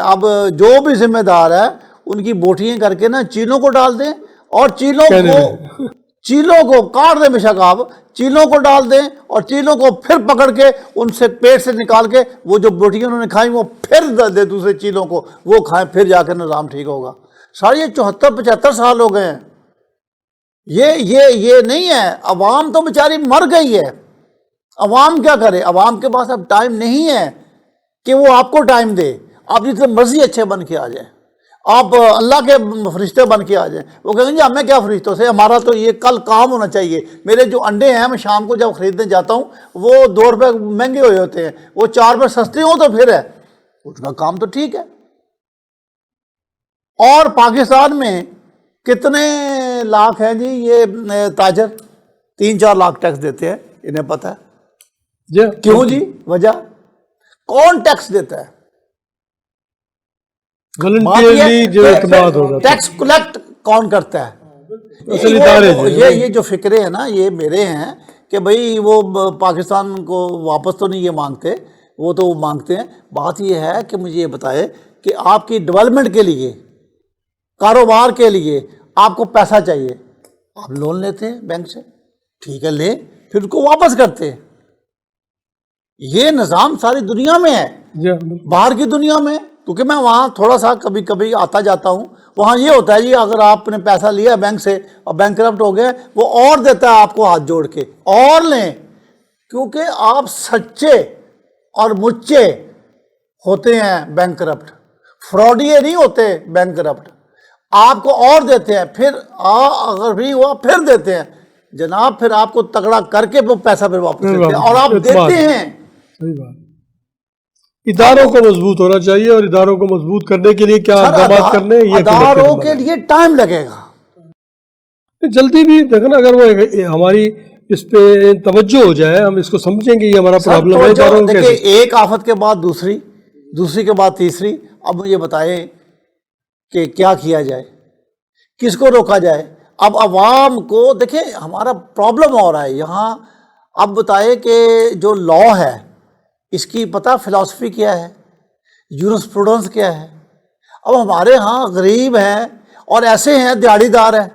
اب جو بھی ذمہ دار ہے ان کی بوٹیاں کر کے نا چیلوں کو ڈال دیں، اور چیلوں کو کاٹ دیں، بے شک آپ چیلوں کو ڈال دیں، اور چیلوں کو پھر پکڑ کے ان سے پیٹ سے نکال کے وہ جو بوٹیاں انہوں نے کھائیں وہ پھر دے دوسرے چیلوں کو، وہ کھائیں، پھر جا کے نظام ٹھیک ہوگا۔ سر یہ 74-75 سال ہو گئے ہیں یہ نہیں ہے. عوام تو بیچاری مر گئی ہے. عوام کیا کرے؟ عوام کے پاس اب ٹائم نہیں ہے کہ وہ آپ کو ٹائم دے. آپ جتنے مرضی اچھے بن کے آ جائیں, آپ اللہ کے فرشتے بن کے آ جائیں, وہ کہیں گے جی ہمیں کیا فرشتوں سے, ہمارا تو یہ کل کام ہونا چاہیے. میرے جو انڈے ہیں میں شام کو جب خریدنے جاتا ہوں وہ 2 روپے مہنگے ہوئے ہوتے ہیں, وہ 4 روپے سستے ہوں تو پھر ہے اس کا کام تو ٹھیک ہے. اور پاکستان میں کتنے لاکھ ہیں جی یہ تاجر؟ 3-4 لاکھ ٹیکس دیتے ہیں, انہیں پتہ ہے. جی کیوں جی؟ وجہ کون ٹیکس دیتا ہے؟ والنٹیئرلی جو اعتماد ہو جاتا ٹیکس کلیکٹ کون کرتا ہے؟ ہے اصل ادارے جو ہے. یہ جو فکرے ہیں نا یہ میرے ہیں کہ بھئی وہ پاکستان کو واپس تو نہیں یہ مانگتے, وہ تو مانگتے ہیں. بات یہ ہے کہ مجھے یہ بتائے کہ آپ کی ڈیولپمنٹ کے لیے, کاروبار کے لیے آپ کو پیسہ چاہیے, آپ لون لیتے ہیں بینک سے, ٹھیک ہے لے, پھر اس کو واپس کرتے ہیں. یہ نظام ساری دنیا میں ہے. جی باہر کی دنیا میں, کیونکہ میں وہاں تھوڑا سا کبھی کبھی آتا جاتا ہوں, وہاں یہ ہوتا ہے جی اگر آپ نے پیسہ لیا بینک سے اور بینک کرپٹ ہو گئے, وہ اور دیتا ہے آپ کو ہاتھ جوڑ کے, اور لیں, کیونکہ آپ سچے اور مچے ہوتے ہیں بینک کرپٹ, فراڈیے نہیں ہوتے بینک کرپٹ. آپ کو اور دیتے ہیں, پھر اگر بھی ہوا پھر دیتے ہیں جناب, پھر آپ کو تگڑا کر کے وہ پیسہ پھر واپس دیتے ہیں اور آپ دیتے ہیں. صحیح بات. اداروں کو مضبوط ہونا چاہیے, اور اداروں کو مضبوط کرنے کے لیے کیا اقدامات کرنے ہیں یہ اداروں کے لیے ٹائم لگے گا. جلدی بھی دیکھو نا, اگر وہ ہماری اس پہ توجہ ہو جائے, ہم اس کو سمجھیں گے یہ ہمارا پرابلم ہے. اداروں دیکھیں ایک آفت کے بعد دوسری, دوسری کے بعد تیسری. اب مجھے بتائیں کہ کیا کیا جائے, کس کو روکا جائے؟ اب عوام کو دیکھیں ہمارا پرابلم ہو رہا ہے یہاں. اب بتائے کہ جو لا ہے اس کی پتہ فلسفی کیا ہے, جورسپروڈنس کیا ہے. اب ہمارے ہاں غریب ہیں اور ایسے ہیں دیہڑی دار ہیں,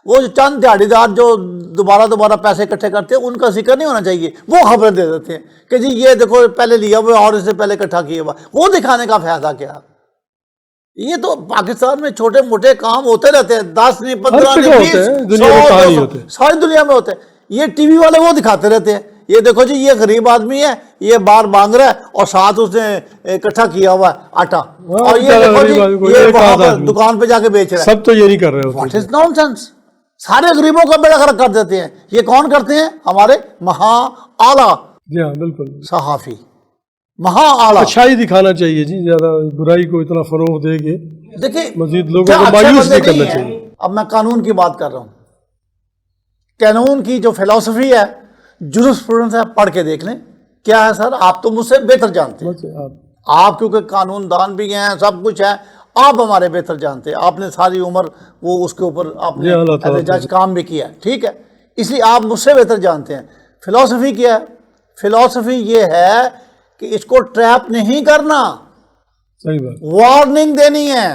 وہ جو چند دیہڑی دار جو دوبارہ پیسے اکٹھے کرتے ہیں ان کا ذکر نہیں ہونا چاہیے, وہ خبریں دے دیتے ہیں کہ جی یہ دیکھو پہلے لیا ہوا اور اس سے پہلے اکٹھا کیا ہوا. وہ دکھانے کا فائدہ کیا؟ یہ تو پاکستان میں چھوٹے موٹے کام ہوتے رہتے ہیں, 10 نہیں 15 نہیں 20 100 ساری دنیا میں ہوتے ہیں. یہ ٹی وی والے وہ دکھاتے رہتے ہیں, یہ دیکھو جی یہ غریب آدمی ہے, یہ باہر مانگ رہا ہے اور ساتھ اس نے اکٹھا کیا ہوا ہے آٹا, اور یہ دیکھو جی یہ وہاں پر دکان پہ جا کے بیچ رہا ہے. سب تو یہ نہیں کر رہے واٹ از نان سینس. سارے غریبوں کا بیڑا غرق کر دیتے ہیں. یہ کون کرتے ہیں؟ ہمارے مہا اعلیٰ جی ہاں بالکل صحافی, مہا اعلیٰ. اچھائی دکھانا چاہیے جی, زیادہ برائی کو اتنا فروغ دے کے دیکھیں مزید لوگوں کو مایوس نہیں کرنا چاہیے. اب میں قانون کی بات کر رہا ہوں. قانون کی جو فلسفی ہے, جورسپروڈنس ہے, پڑھ کے دیکھ لیں. کیا ہے سر؟ آپ تو مجھ سے بہتر جانتے ہیں, آپ کیونکہ قانون دان بھی ہیں, سب کچھ ہے, آپ ہمارے بہتر جانتے ہیں. آپ نے ساری عمر وہ اس کے اوپر آپ نے ایز اے جج کام بھی کیا ہے, ٹھیک ہے, اس لیے آپ مجھ سے بہتر جانتے ہیں. فلسفی کیا ہے؟ فلسفی یہ ہے کہ اس کو ٹریپ نہیں کرنا, صحیح بات, وارننگ دینی ہے,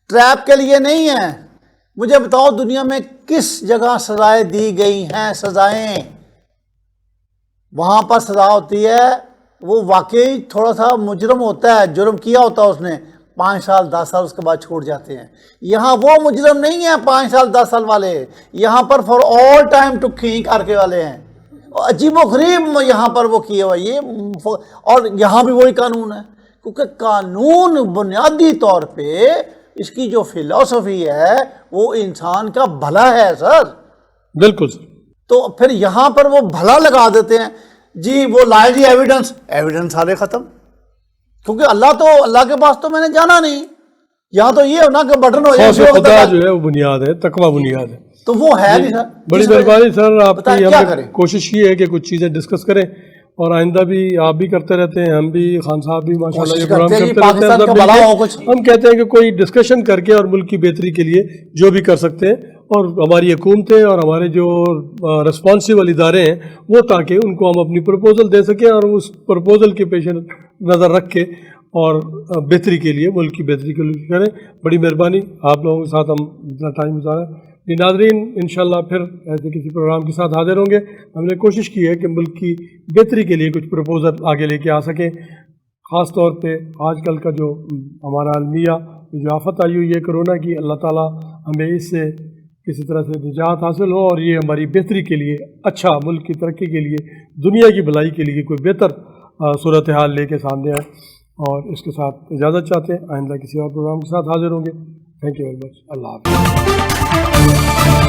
ٹریپ کے لیے نہیں ہے. مجھے بتاؤ دنیا میں کس جگہ سزائیں دی گئی ہیں؟ سزائیں وہاں پر سزا ہوتی ہے, وہ واقعی تھوڑا سا مجرم ہوتا ہے, جرم کیا ہوتا ہے اس نے, 5 سال 10 سال اس کے بعد چھوڑ جاتے ہیں. یہاں وہ مجرم نہیں ہیں 5 سال 10 سال والے, یہاں پر فار آل ٹائم ٹو کھینچ کر کے والے ہیں. عجیب و غریب یہاں پر وہ کیے ہوئے یہ, اور یہاں بھی وہی قانون ہے, کیونکہ قانون بنیادی طور پہ اس کی جو فلسفی ہے وہ انسان کا بھلا ہے سر. بالکل سر. تو پھر یہاں پر وہ بھلا لگا دیتے ہیں جی, وہ لائے جی ایویڈنس سارے ختم, کیونکہ اللہ کے پاس تو میں نے جانا نہیں. یہاں تو یہ ہونا کہ بٹن ہو جائے, خدا جو ہے وہ بنیاد ہے, تقویٰ بنیاد ہے, تو وہ ہے نہیں سر. بڑی مہربانی سر آپ کی. کیا ہم کریں؟ نے کوشش کی ہے کہ کچھ چیزیں ڈسکس کریں, اور آئندہ بھی آپ بھی کرتے رہتے ہیں, ہم بھی, خان صاحب بھی ماشاءاللہ یہ پروگرام کرتے رہتے ہیں. ہم کہتے ہیں کہ کوئی ڈسکشن کر کے اور ملک کی بہتری کے لیے جو بھی کر سکتے ہیں, اور ہماری حکومتیں اور ہمارے جو رسپانسیبل ادارے ہیں وہ تاکہ ان کو ہم اپنی پروپوزل دے سکیں, اور اس پروپوزل کے پیش نظر رکھ کے اور بہتری کے لیے, ملک کی بہتری کے لیے کریں. بڑی مہربانی, آپ لوگوں کے ساتھ ہم اتنا ٹائم گزارا. جی ناظرین, انشاءاللہ پھر ایسے کسی پروگرام کے ساتھ حاضر ہوں گے. ہم نے کوشش کی ہے کہ ملک کی بہتری کے لیے کچھ پروپوزل آگے لے کے آ سکیں. خاص طور پہ آج کل کا جو ہمارا عالمیہ جو آفت آئی ہوئی ہے کرونا کی, اللہ تعالیٰ ہمیں اس سے کسی طرح سے نجات حاصل ہو اور یہ ہماری بہتری کے لیے اچھا، ملک کی ترقی کے لیے، دنیا کی بھلائی کے لیے کوئی بہتر صورتحال لے کے سامنے آئے. اور اس کے ساتھ اجازت چاہتے ہیں، آئندہ کسی اور پروگرام کے ساتھ حاضر ہوں گے. Thank you very much. اللہ حافظ.